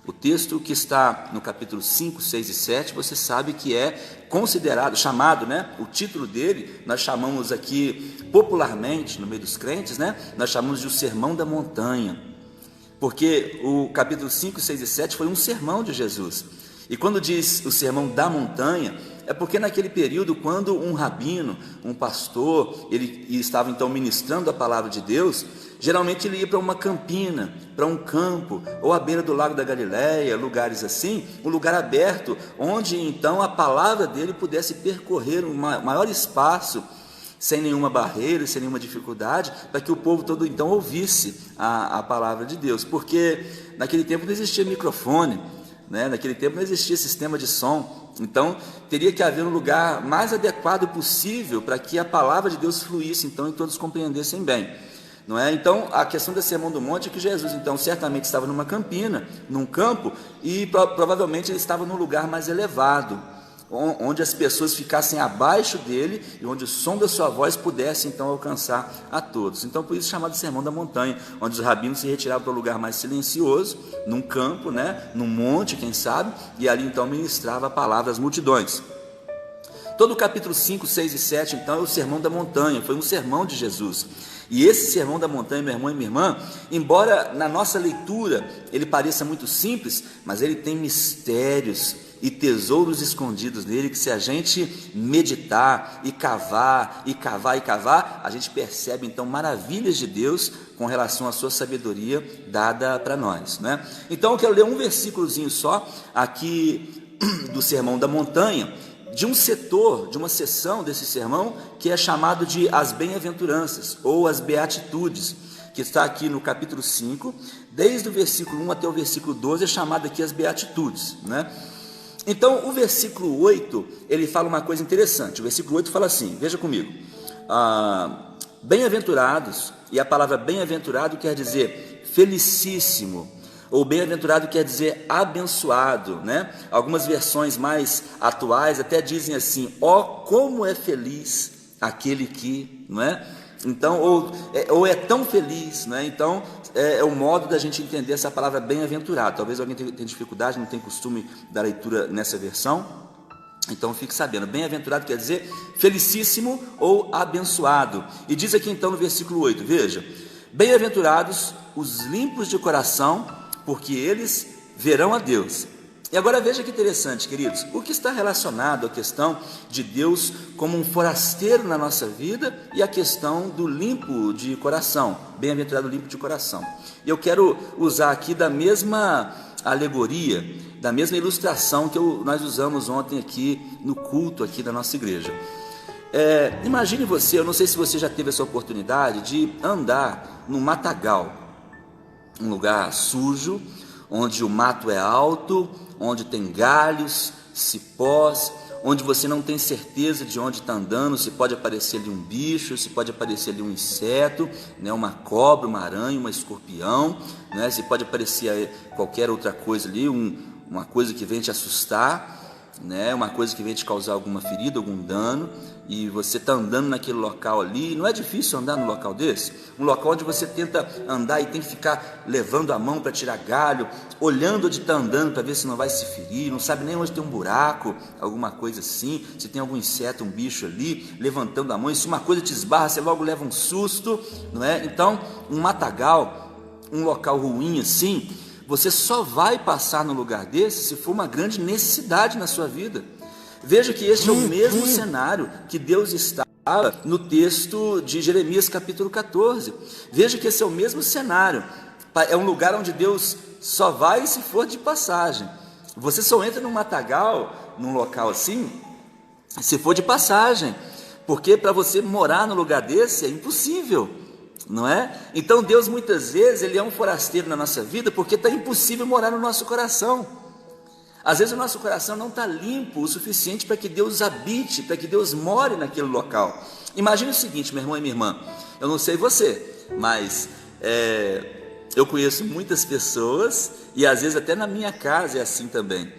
O texto que está no capítulo 5, 6 e 7, você sabe que é considerado, chamado, o título dele, nós chamamos aqui popularmente, no meio dos crentes, nós chamamos de o Sermão da Montanha, porque o capítulo 5, 6 e 7 foi um sermão de Jesus. E quando diz o Sermão da Montanha, é porque naquele período, quando um rabino, um pastor, ele estava então ministrando a palavra de Deus, geralmente ele ia para uma campina, para um campo, ou à beira do lago da Galileia, lugares assim, um lugar aberto, onde então a palavra dele pudesse percorrer um maior espaço, sem nenhuma barreira, sem nenhuma dificuldade, para que o povo todo então ouvisse a palavra de Deus, porque naquele tempo não existia microfone, naquele tempo não existia sistema de som, então teria que haver um lugar mais adequado possível para que a palavra de Deus fluísse então e todos compreendessem bem, não é? Então a questão do Sermão do Monte é que Jesus então certamente estava numa campina, num campo, e provavelmente ele estava num lugar mais elevado, onde as pessoas ficassem abaixo dele e onde o som da sua voz pudesse então alcançar a todos. Então por isso chamado Sermão da Montanha, onde os rabinos se retiravam para um lugar mais silencioso, num campo, num monte, quem sabe, e ali então ministrava a palavra às multidões. Todo o capítulo 5, 6 e 7 então é o Sermão da Montanha, foi um sermão de Jesus. E esse Sermão da Montanha, meu irmão e minha irmã, embora na nossa leitura ele pareça muito simples, mas ele tem mistérios e tesouros escondidos nele, que se a gente meditar e cavar, e cavar, e cavar, a gente percebe então maravilhas de Deus com relação à sua sabedoria dada para nós, Então eu quero ler um versículozinho só aqui do Sermão da Montanha, de um setor, de uma seção desse sermão, que é chamado de as bem-aventuranças, ou as beatitudes, que está aqui no capítulo 5, desde o versículo 1 até o versículo 12, é chamado aqui as beatitudes, Então, o versículo 8, ele fala uma coisa interessante. O versículo 8 fala assim, veja comigo: bem-aventurados, e a palavra bem-aventurado quer dizer felicíssimo, ou bem-aventurado quer dizer abençoado, Algumas versões mais atuais até dizem assim: como é feliz aquele que, Então, ou é tão feliz, Então, é o modo da gente entender essa palavra bem-aventurado. Talvez alguém tenha dificuldade, não tenha costume da leitura nessa versão, então fique sabendo, bem-aventurado quer dizer felicíssimo ou abençoado. E diz aqui então no versículo 8, veja: bem-aventurados os limpos de coração, porque eles verão a Deus. E agora veja que interessante, queridos, o que está relacionado à questão de Deus como um forasteiro na nossa vida e a questão do limpo de coração, bem-aventurado limpo de coração. Eu quero usar aqui da mesma alegoria, da mesma ilustração que nós usamos ontem aqui no culto aqui da nossa igreja. Imagine você, eu não sei se você já teve essa oportunidade de andar num matagal, um lugar sujo, onde o mato é alto, onde tem galhos, cipós, onde você não tem certeza de onde está andando, se pode aparecer ali um bicho, se pode aparecer ali um inseto, né, uma cobra, uma aranha, um escorpião, né, se pode aparecer qualquer outra coisa ali, uma coisa que vem te assustar, né, uma coisa que vem te causar alguma ferida, algum dano, e você está andando naquele local ali. Não é difícil andar num local desse? Um local onde você tenta andar e tem que ficar levando a mão para tirar galho, olhando onde está andando para ver se não vai se ferir, não sabe nem onde tem um buraco, alguma coisa assim, se tem algum inseto, um bicho ali, levantando a mão, e se uma coisa te esbarra, você logo leva um susto, não é? Então, um matagal, um local ruim assim, você só vai passar no lugar desse se for uma grande necessidade na sua vida. Veja que este é o mesmo cenário que Deus estava no texto de Jeremias capítulo 14. Veja que esse é o mesmo cenário. É um lugar onde Deus só vai se for de passagem. Você só entra num matagal, num local assim, se for de passagem, porque para você morar no lugar desse é impossível, não é? Então Deus muitas vezes ele é um forasteiro na nossa vida porque está impossível morar no nosso coração. Às vezes o nosso coração não está limpo o suficiente para que Deus habite, para que Deus more naquele local. Imagine o seguinte, meu irmão e minha irmã, eu não sei você, mas eu conheço muitas pessoas, e às vezes até na minha casa é assim também,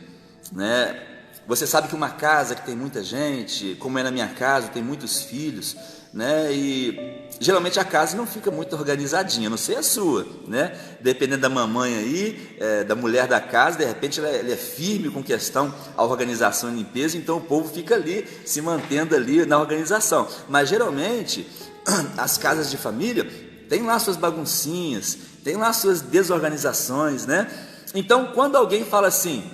né? Você sabe que uma casa que tem muita gente, como é na minha casa, tem muitos filhos, né? E geralmente a casa não fica muito organizadinha, não sei a sua, né? Dependendo da mamãe aí, da mulher da casa, de repente ela é firme com questão à organização e limpeza, então o povo fica ali, se mantendo ali na organização. Mas geralmente as casas de família tem lá suas baguncinhas, tem lá suas desorganizações, né? Então quando alguém fala assim,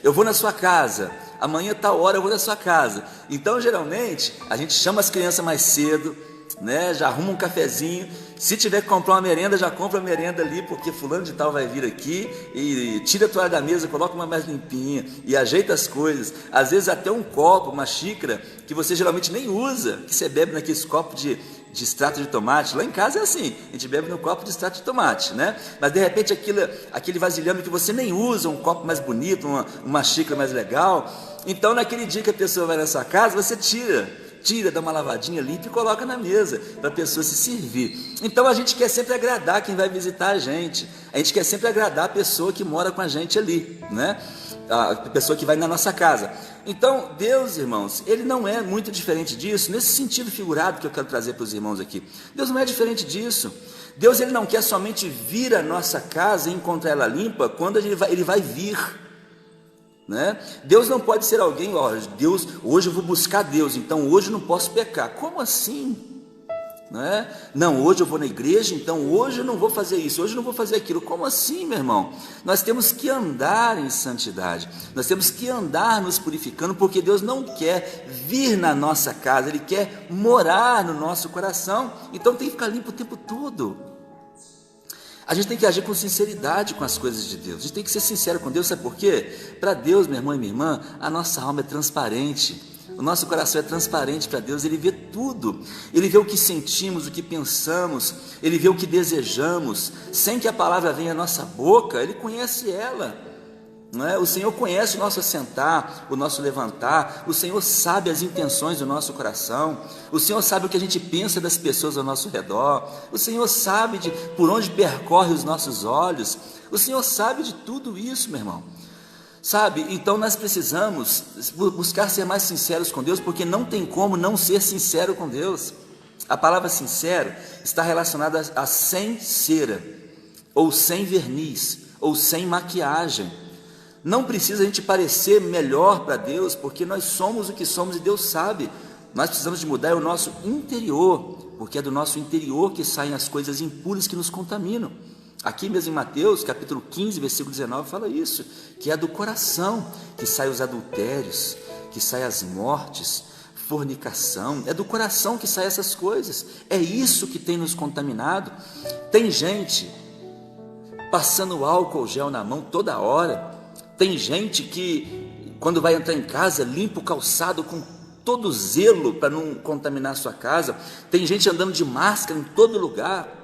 eu vou na sua casa, amanhã tal hora eu vou na sua casa. Então geralmente a gente chama as crianças mais cedo, né? Já arruma um cafezinho, se tiver que comprar uma merenda, já compra a merenda ali, porque fulano de tal vai vir aqui, e tira a toalha da mesa, coloca uma mais limpinha, e ajeita as coisas, às vezes até um copo, uma xícara, que você geralmente nem usa, que você bebe naqueles copos de extrato de tomate. Lá em casa é assim, a gente bebe no copo de extrato de tomate, né? Mas de repente aquele vasilhame que você nem usa, um copo mais bonito, uma xícara mais legal. Então naquele dia que a pessoa vai na sua casa, você tira, dá uma lavadinha limpa e coloca na mesa para a pessoa se servir. Então a gente quer sempre agradar quem vai visitar a gente quer sempre agradar a pessoa que mora com a gente ali, né? A pessoa que vai na nossa casa. Então Deus, irmãos, ele não é muito diferente disso, nesse sentido figurado que eu quero trazer para os irmãos aqui. Deus não é diferente disso. Deus ele não quer somente vir à nossa casa e encontrar ela limpa quando ele vai vir, né? Deus não pode ser alguém, Deus, hoje eu vou buscar Deus, então hoje eu não posso pecar. Como assim? Né? Não, hoje eu vou na igreja, então hoje eu não vou fazer isso, hoje eu não vou fazer aquilo. Como assim, meu irmão? Nós temos que andar em santidade, nós temos que andar nos purificando, porque Deus não quer vir na nossa casa, Ele quer morar no nosso coração. Então tem que ficar limpo o tempo todo. A gente tem que agir com sinceridade com as coisas de Deus, a gente tem que ser sincero com Deus. Sabe por quê? Para Deus, meu irmão e minha irmã, a nossa alma é transparente, o nosso coração é transparente para Deus. Ele vê tudo, Ele vê o que sentimos, o que pensamos, Ele vê o que desejamos, sem que a palavra venha à nossa boca, Ele conhece ela, não é? O Senhor conhece o nosso assentar, o nosso levantar, o Senhor sabe as intenções do nosso coração, o Senhor sabe o que a gente pensa das pessoas ao nosso redor, o Senhor sabe por onde percorre os nossos olhos, o Senhor sabe de tudo isso, meu irmão. Sabe, então nós precisamos buscar ser mais sinceros com Deus, porque não tem como não ser sincero com Deus. A palavra sincero está relacionada a sem cera, ou sem verniz, ou sem maquiagem. Não precisa a gente parecer melhor para Deus, porque nós somos o que somos e Deus sabe. Nós precisamos de mudar o nosso interior, porque é do nosso interior que saem as coisas impuras que nos contaminam. Aqui mesmo em Mateus, capítulo 15, versículo 19, fala isso, que é do coração que saem os adultérios, que saem as mortes, fornicação, é do coração que saem essas coisas, é isso que tem nos contaminado. Tem gente passando álcool gel na mão toda hora, tem gente que quando vai entrar em casa limpa o calçado com todo zelo para não contaminar a sua casa, tem gente andando de máscara em todo lugar.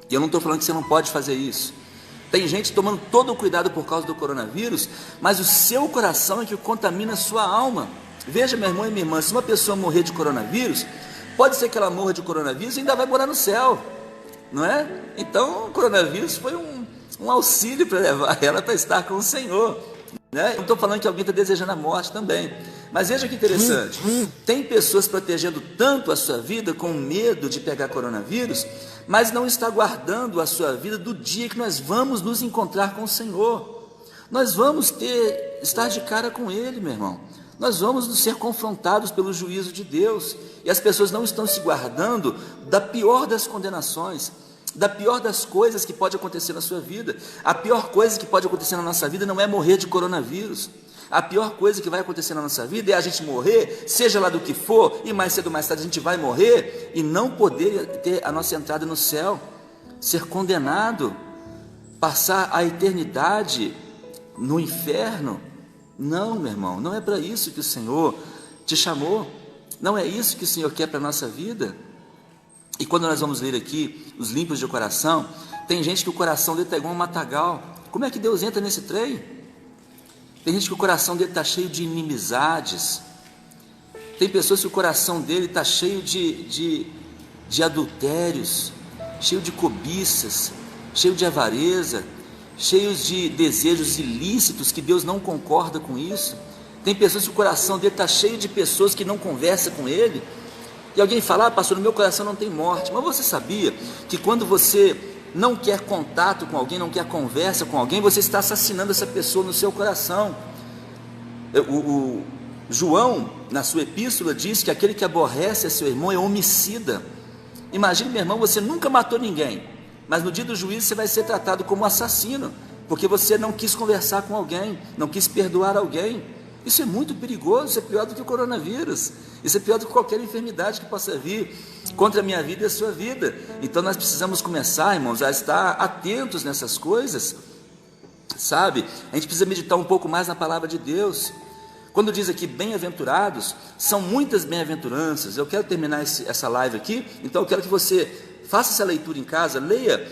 E eu não estou falando que você não pode fazer isso. Tem gente tomando todo o cuidado por causa do coronavírus, mas o seu coração é que contamina a sua alma. Veja, meu irmão e minha irmã, se uma pessoa morrer de coronavírus, pode ser que ela morra de coronavírus e ainda vai morar no céu, não é? Então o coronavírus foi um auxílio para levar ela para estar com o Senhor, né? Não estou falando que alguém está desejando a morte também, mas veja que interessante, tem pessoas protegendo tanto a sua vida com medo de pegar coronavírus, mas não está guardando a sua vida do dia que nós vamos nos encontrar com o Senhor. Nós vamos estar de cara com Ele, meu irmão. Nós vamos ser confrontados pelo juízo de Deus, e as pessoas não estão se guardando da pior das condenações, da pior das coisas que pode acontecer na sua vida. A pior coisa que pode acontecer na nossa vida não é morrer de coronavírus. A pior coisa que vai acontecer na nossa vida é a gente morrer, seja lá do que for, e mais cedo ou mais tarde a gente vai morrer e não poder ter a nossa entrada no céu, ser condenado, passar a eternidade no inferno. Não, meu irmão, não é para isso que o Senhor te chamou, não é isso que o Senhor quer para a nossa vida. E quando nós vamos ler aqui os limpos de coração, tem gente que o coração dele está igual um matagal. Como é que Deus entra nesse trem? Tem gente que o coração dele está cheio de inimizades, tem pessoas que o coração dele está cheio de adultérios, cheio de cobiças, cheio de avareza, cheios de desejos ilícitos, que Deus não concorda com isso. Tem pessoas que o coração dele está cheio de pessoas que não conversam com ele, e alguém fala: pastor, no meu coração não tem morte. Mas você sabia que quando você não quer contato com alguém, não quer conversa com alguém, você está assassinando essa pessoa no seu coração? O João, na sua epístola, diz que aquele que aborrece a seu irmão é homicida. Imagine, meu irmão, você nunca matou ninguém, mas no dia do juízo você vai ser tratado como assassino, porque você não quis conversar com alguém, não quis perdoar alguém. Isso é muito perigoso, isso é pior do que o coronavírus, isso é pior do que qualquer enfermidade que possa vir contra a minha vida e a sua vida. Então nós precisamos começar, irmãos, a estar atentos nessas coisas, sabe? A gente precisa meditar um pouco mais na palavra de Deus. Quando diz aqui bem-aventurados, são muitas bem-aventuranças. Eu quero terminar essa live aqui, então eu quero que você faça essa leitura em casa, leia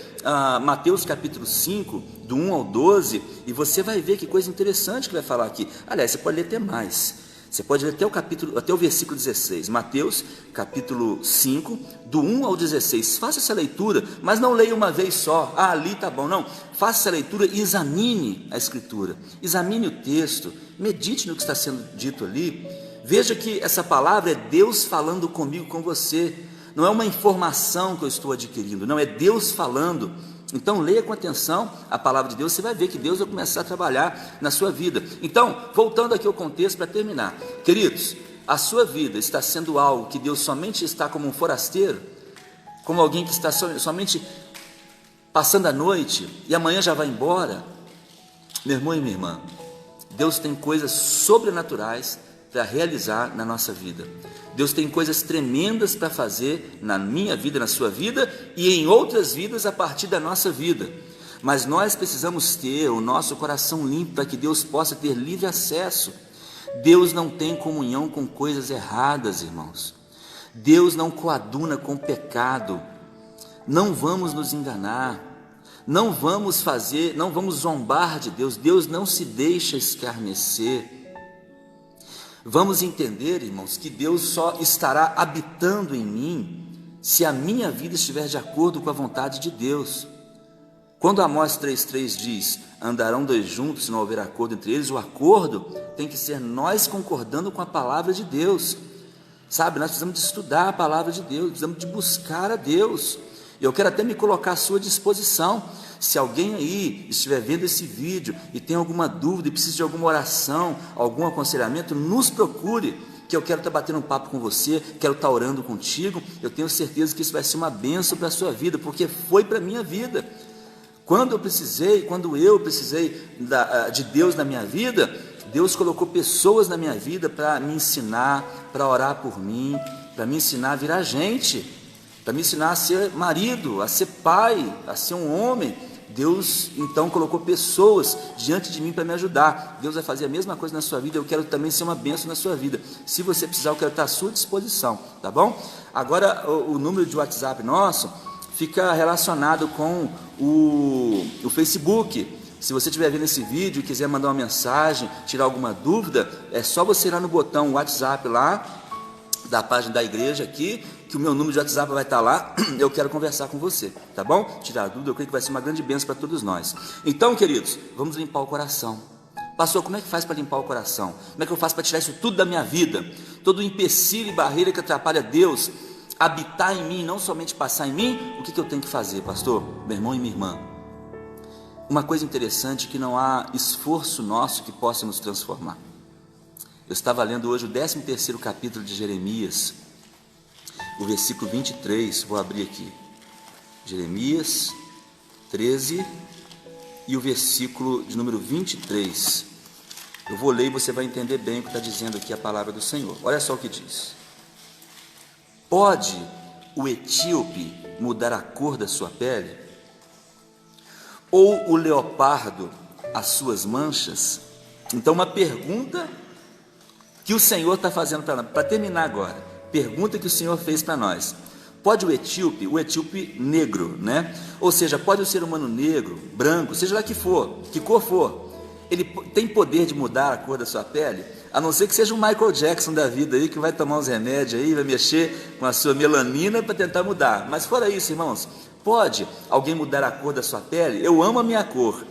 Mateus capítulo 5, do 1 ao 12, e você vai ver que coisa interessante que vai falar aqui. Aliás, você pode ler até mais, você pode ler até o versículo 16, Mateus capítulo 5, do 1 ao 16, faça essa leitura, mas não leia uma vez só, ali tá bom, não, faça essa leitura e examine a escritura, examine o texto, medite no que está sendo dito ali, veja que essa palavra é Deus falando comigo, com você, não é uma informação que eu estou adquirindo, não, é Deus falando. Então leia com atenção a palavra de Deus, você vai ver que Deus vai começar a trabalhar na sua vida. Então, voltando aqui ao contexto para terminar, queridos, a sua vida está sendo algo que Deus somente está como um forasteiro, como alguém que está somente passando a noite e amanhã já vai embora? Meu irmão e minha irmã, Deus tem coisas sobrenaturais para realizar na nossa vida. Deus tem coisas tremendas para fazer na minha vida, na sua vida e em outras vidas a partir da nossa vida. Mas nós precisamos ter o nosso coração limpo para que Deus possa ter livre acesso. Deus não tem comunhão com coisas erradas, irmãos. Deus não coaduna com pecado. Não vamos nos enganar. Não vamos zombar de Deus. Deus não se deixa escarnecer. Vamos entender, irmãos, que Deus só estará habitando em mim se a minha vida estiver de acordo com a vontade de Deus. Quando Amós 3,3 diz: andarão dois juntos se não houver acordo entre eles, o acordo tem que ser nós concordando com a palavra de Deus. Sabe, nós precisamos de estudar a palavra de Deus, precisamos de buscar a Deus. Eu quero até me colocar à sua disposição. Se alguém aí estiver vendo esse vídeo e tem alguma dúvida e precisa de alguma oração, algum aconselhamento, nos procure. que eu quero estar batendo um papo com você, quero estar orando contigo, eu tenho certeza que isso vai ser uma bênção para a sua vida, porque foi para a minha vida. Quando eu precisei de Deus na minha vida, Deus colocou pessoas na minha vida para me ensinar, para orar por mim, para me ensinar a virar gente, para me ensinar a ser marido, a ser pai, a ser um homem. Deus então colocou pessoas diante de mim para me ajudar. Deus vai fazer a mesma coisa na sua vida. Eu quero também ser uma bênção na sua vida. Se você precisar, eu quero estar à sua disposição, tá bom? Agora o número de WhatsApp nosso fica relacionado com o Facebook. Se você estiver vendo esse vídeo e quiser mandar uma mensagem, tirar alguma dúvida, é só você ir lá no botão WhatsApp lá, da página da igreja aqui, que o meu número de WhatsApp vai estar lá, eu quero conversar com você, tá bom? Tirar dúvida, eu creio que vai ser uma grande bênção para todos nós. Então, queridos, vamos limpar o coração. Pastor, como é que faz para limpar o coração? Como é que eu faço para tirar isso tudo da minha vida? Todo empecilho e barreira que atrapalha Deus habitar em mim, não somente passar em mim, o que eu tenho que fazer, pastor? Meu irmão e minha irmã, uma coisa interessante é que não há esforço nosso que possa nos transformar. Eu estava lendo hoje o 13º capítulo de Jeremias, o versículo 23, vou abrir aqui, Jeremias 13 e o versículo de número 23, eu vou ler e você vai entender bem o que está dizendo aqui a palavra do Senhor. Olha só o que diz: pode o etíope mudar a cor da sua pele? Ou o leopardo as suas manchas? Então uma pergunta que o Senhor está fazendo para terminar agora, pergunta que o Senhor fez para nós: pode o etíope negro, né? Ou seja, pode o ser humano negro, branco, seja lá que for, que cor for, ele tem poder de mudar a cor da sua pele? A não ser que seja um Michael Jackson da vida aí, que vai tomar uns remédios aí, vai mexer com a sua melanina para tentar mudar. Mas fora isso, irmãos, pode alguém mudar a cor da sua pele? Eu amo a minha cor,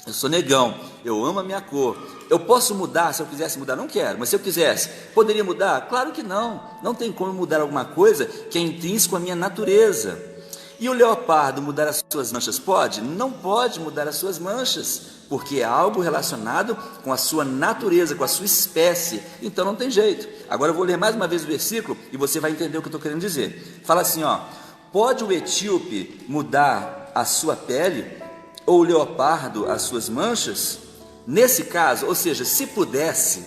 eu sou negão, eu amo a minha cor. Eu posso mudar? Se eu quisesse mudar, não quero, mas se eu quisesse, poderia mudar? Claro que não, não tem como mudar alguma coisa que é intrínseco à minha natureza. E o leopardo mudar as suas manchas pode? Não pode mudar as suas manchas, porque é algo relacionado com a sua natureza, com a sua espécie, então não tem jeito. Agora eu vou ler mais uma vez o versículo e você vai entender o que eu estou querendo dizer. Fala assim, ó: pode o etíope mudar a sua pele, ou o leopardo as suas manchas? Nesse caso, ou seja, se pudesse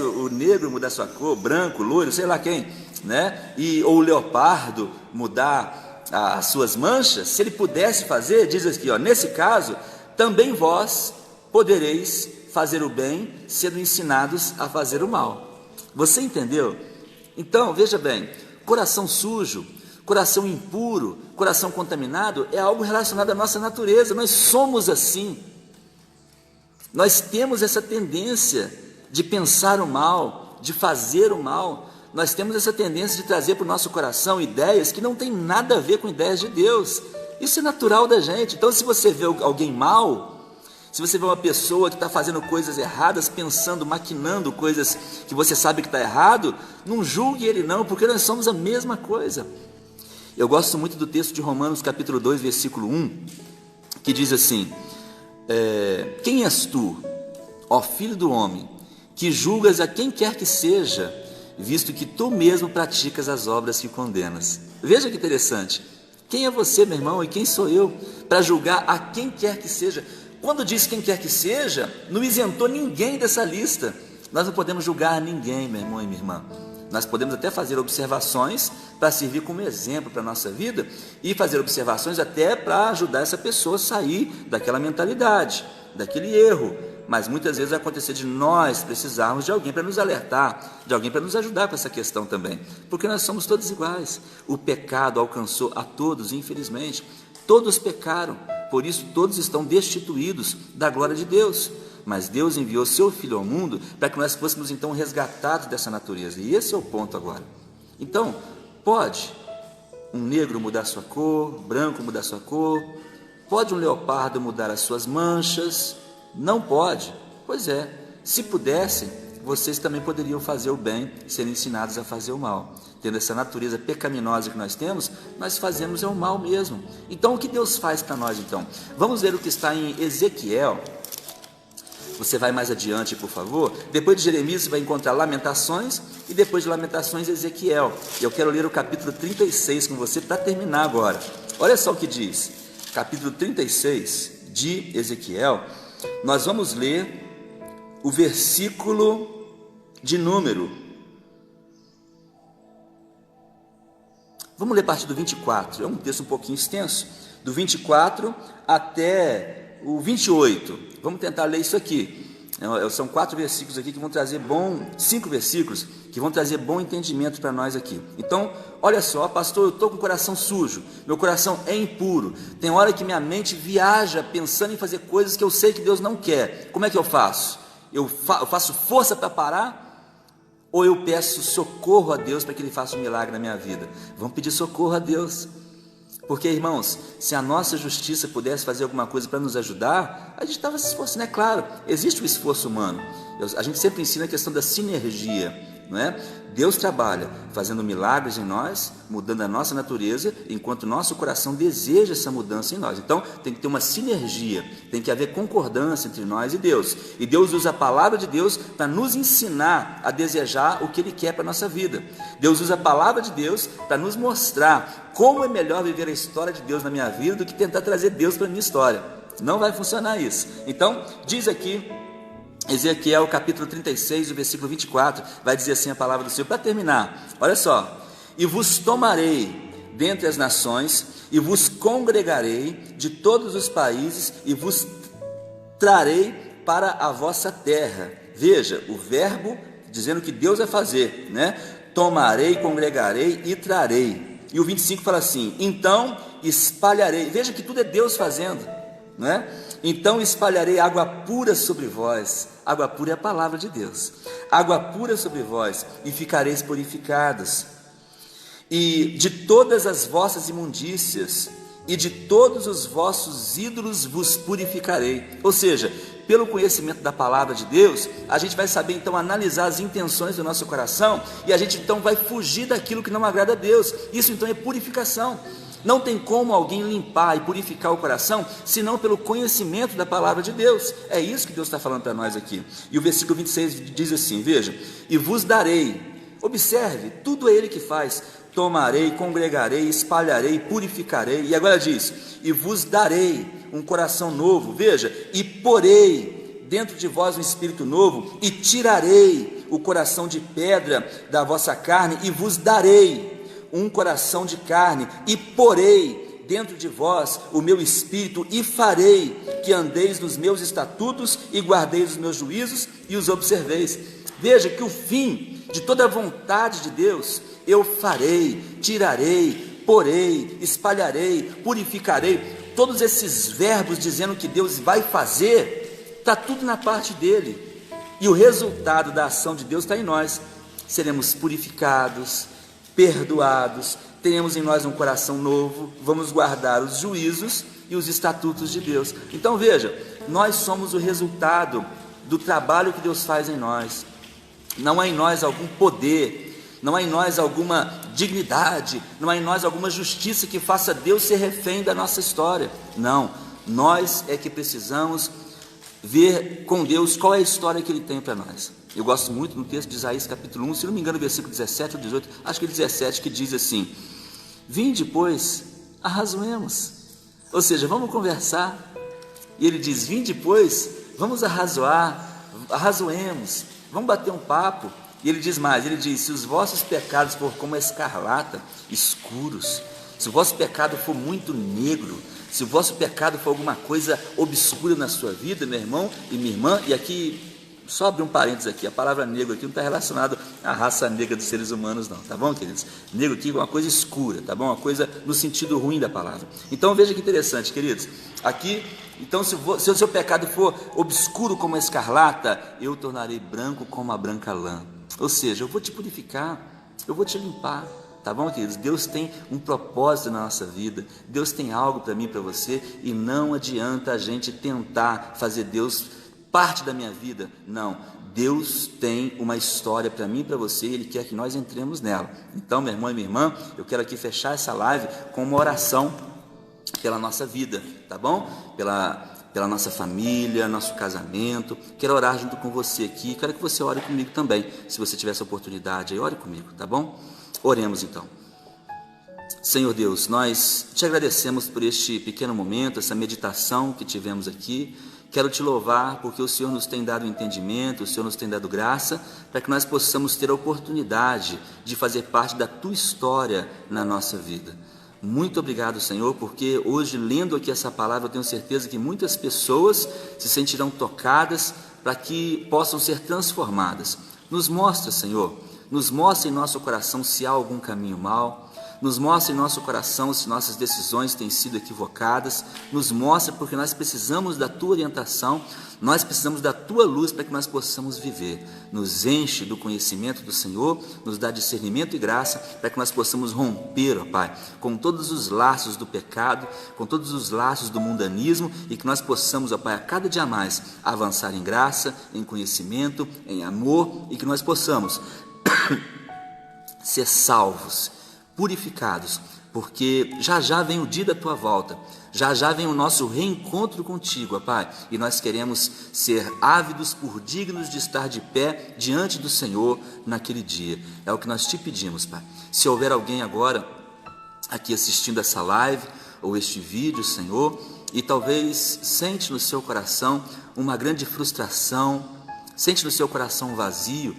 o negro mudar sua cor, branco, loiro, sei lá quem, né? Ou o leopardo mudar as suas manchas, se ele pudesse fazer, diz aqui, ó: nesse caso, também vós podereis fazer o bem, sendo ensinados a fazer o mal. Você entendeu? Então, veja bem, coração sujo, coração impuro, coração contaminado é algo relacionado à nossa natureza. Nós somos assim, nós temos essa tendência de pensar o mal, de fazer o mal. Nós temos essa tendência de trazer para o nosso coração ideias que não tem nada a ver com ideias de Deus. Isso é natural da gente. Então, se você vê alguém mal, se você vê uma pessoa que está fazendo coisas erradas, pensando, maquinando coisas que você sabe que está errado, não julgue ele não, porque nós somos a mesma coisa. Eu gosto muito do texto de Romanos capítulo 2, versículo 1, que diz assim: quem és tu, ó filho do homem, que julgas a quem quer que seja, visto que tu mesmo praticas as obras que condenas? Veja que interessante. Quem é você, meu irmão, e quem sou eu para julgar a quem quer que seja? Quando diz quem quer que seja, não isentou ninguém dessa lista. Nós não podemos julgar ninguém, meu irmão e minha irmã. Nós podemos até fazer observações para servir como exemplo para a nossa vida e fazer observações até para ajudar essa pessoa a sair daquela mentalidade, daquele erro. Mas muitas vezes vai acontecer de nós precisarmos de alguém para nos alertar, de alguém para nos ajudar com essa questão também, porque nós somos todos iguais. O pecado alcançou a todos, infelizmente. Todos pecaram, por isso todos estão destituídos da glória de Deus. Mas Deus enviou seu Filho ao mundo para que nós fôssemos então resgatados dessa natureza. E esse é o ponto agora. Então, pode um negro mudar sua cor, branco mudar sua cor? Pode um leopardo mudar as suas manchas? Não pode. Pois é, se pudesse, vocês também poderiam fazer o bem, serem ensinados a fazer o mal. Tendo essa natureza pecaminosa que nós temos, nós fazemos o mal mesmo. Então, o que Deus faz para nós então? Vamos ver o que está em Ezequiel. Você vai mais adiante, por favor. Depois de Jeremias, você vai encontrar Lamentações, e depois de Lamentações, Ezequiel. Eu quero ler o capítulo 36 com você para terminar agora. Olha só o que diz, capítulo 36 de Ezequiel. Nós vamos ler o versículo de número. Vamos ler a partir do 24, é um texto um pouquinho extenso, do 24 até o 28. Vamos tentar ler isso aqui. São 4 versículos aqui que vão trazer 5 versículos que vão trazer bom entendimento para nós aqui. Então, olha só, pastor, eu estou com o coração sujo, meu coração é impuro, tem hora que minha mente viaja pensando em fazer coisas que eu sei que Deus não quer. Como é que eu faço? Eu faço força para parar? Ou eu peço socorro a Deus para que Ele faça um milagre na minha vida? Vamos pedir socorro a Deus. Porque, irmãos, se a nossa justiça pudesse fazer alguma coisa para nos ajudar, a gente estava se esforçando, é claro, existe o esforço humano. A gente sempre ensina a questão da sinergia, não é? Deus trabalha fazendo milagres em nós, mudando a nossa natureza, enquanto o nosso coração deseja essa mudança em nós. Então tem que ter uma sinergia, tem que haver concordância entre nós e Deus. E Deus usa a palavra de Deus para nos ensinar a desejar o que Ele quer para a nossa vida. Deus usa a palavra de Deus para nos mostrar como é melhor viver a história de Deus na minha vida do que tentar trazer Deus para a minha história. Não vai funcionar isso. Então diz aqui Ezequiel capítulo 36, o versículo 24, vai dizer assim a palavra do Senhor, para terminar, olha só: e vos tomarei dentre as nações, e vos congregarei de todos os países, e vos trarei para a vossa terra. Veja, o verbo dizendo que Deus vai fazer, né? Tomarei, congregarei e trarei. E o 25 fala assim: então espalharei. Veja que tudo é Deus fazendo, não é? Então espalharei água pura sobre vós. Água pura é a palavra de Deus. Água pura sobre vós, e ficareis purificados. E de todas as vossas imundícias e de todos os vossos ídolos vos purificarei. Ou seja, pelo conhecimento da palavra de Deus, a gente vai saber então analisar as intenções do nosso coração, e a gente então vai fugir daquilo que não agrada a Deus. Isso então é purificação. Não tem como alguém limpar e purificar o coração, senão pelo conhecimento da palavra de Deus. É isso que Deus está falando para nós aqui. E o versículo 26 diz assim, veja: e vos darei, observe, tudo é Ele que faz, tomarei, congregarei, espalharei, purificarei. E agora diz: e vos darei um coração novo, veja, e porei dentro de vós um espírito novo, e tirarei o coração de pedra da vossa carne, e vos darei um coração de carne, e porei dentro de vós o meu espírito, e farei que andeis nos meus estatutos, e guardeis os meus juízos, e os observeis. Veja que o fim de toda a vontade de Deus, eu farei, tirarei, porei, espalharei, purificarei. Todos esses verbos dizendo que Deus vai fazer, está tudo na parte dele, e o resultado da ação de Deus está em nós. Seremos purificados, perdoados, teremos em nós um coração novo, vamos guardar os juízos e os estatutos de Deus. Então veja, nós somos o resultado do trabalho que Deus faz em nós. Não há em nós algum poder, não há em nós alguma dignidade, não há em nós alguma justiça que faça Deus ser refém da nossa história. Não, nós é que precisamos ver com Deus qual é a história que Ele tem para nós. Eu gosto muito no texto de Isaías capítulo 1, se não me engano, versículo 17 ou 18, acho que é 17, que diz assim: vinde, pois, arrazoemos. Ou seja, vamos conversar. E ele diz: vinde, pois, vamos arrazoemos, vamos bater um papo. E ele diz mais, ele diz: se os vossos pecados for como a escarlata, escuros, se o vosso pecado for muito negro, se o vosso pecado for alguma coisa obscura na sua vida, meu irmão e minha irmã, e aqui só abrir um parênteses aqui, a palavra negro aqui não está relacionada à raça negra dos seres humanos não, tá bom, queridos? Negro aqui é uma coisa escura, tá bom? Uma coisa no sentido ruim da palavra. Então veja que interessante, queridos, aqui, então se o seu pecado for obscuro como a escarlata, eu tornarei branco como a branca lã. Ou seja, eu vou te purificar, eu vou te limpar. Tá bom, queridos? Deus tem um propósito na nossa vida, Deus tem algo para mim e para você, e não adianta a gente tentar fazer Deus parte da minha vida. Não, Deus tem uma história para mim e para você, e Ele quer que nós entremos nela. Então, meu irmão e minha irmã, eu quero aqui fechar essa live com uma oração pela nossa vida, tá bom? pela nossa família, nosso casamento. Quero orar junto com você aqui, quero que você ore comigo também, se você tiver essa oportunidade aí, ore comigo, tá bom? Oremos então. Senhor Deus, nós te agradecemos por este pequeno momento, essa meditação que tivemos aqui. Quero te louvar porque o Senhor nos tem dado entendimento, o Senhor nos tem dado graça, para que nós possamos ter a oportunidade de fazer parte da tua história na nossa vida. Muito obrigado, Senhor, porque hoje, lendo aqui essa palavra, eu tenho certeza que muitas pessoas se sentirão tocadas para que possam ser transformadas. Nos mostra, Senhor, nos mostra em nosso coração se há algum caminho mau, nos mostra em nosso coração se nossas decisões têm sido equivocadas, nos mostra porque nós precisamos da tua orientação, nós precisamos da tua luz para que nós possamos viver. Nos enche do conhecimento do Senhor, nos dá discernimento e graça para que nós possamos romper, ó Pai, com todos os laços do pecado, com todos os laços do mundanismo e que nós possamos, ó Pai, a cada dia mais avançar em graça, em conhecimento, em amor e que nós possamos ser salvos, purificados, porque já já vem o dia da tua volta, já já vem o nosso reencontro contigo, ó Pai, e nós queremos ser ávidos por dignos de estar de pé diante do Senhor naquele dia. É o que nós te pedimos, Pai. Se houver alguém agora aqui assistindo essa live ou este vídeo, Senhor, e talvez sente no seu coração uma grande frustração, sente no seu coração vazio,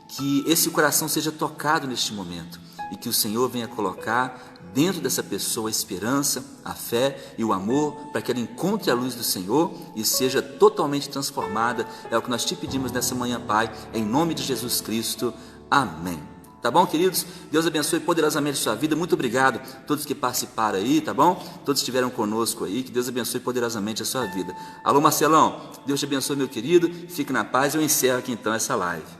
que esse coração seja tocado neste momento e que o Senhor venha colocar dentro dessa pessoa a esperança, a fé e o amor para que ela encontre a luz do Senhor e seja totalmente transformada. É o que nós te pedimos nessa manhã, Pai, em nome de Jesus Cristo. Amém. Tá bom, queridos? Deus abençoe poderosamente a sua vida. Muito obrigado a todos que participaram aí, tá bom? Todos que estiveram conosco aí, que Deus abençoe poderosamente a sua vida. Alô, Marcelão, Deus te abençoe, meu querido. Fique na paz. Eu encerro aqui então essa live.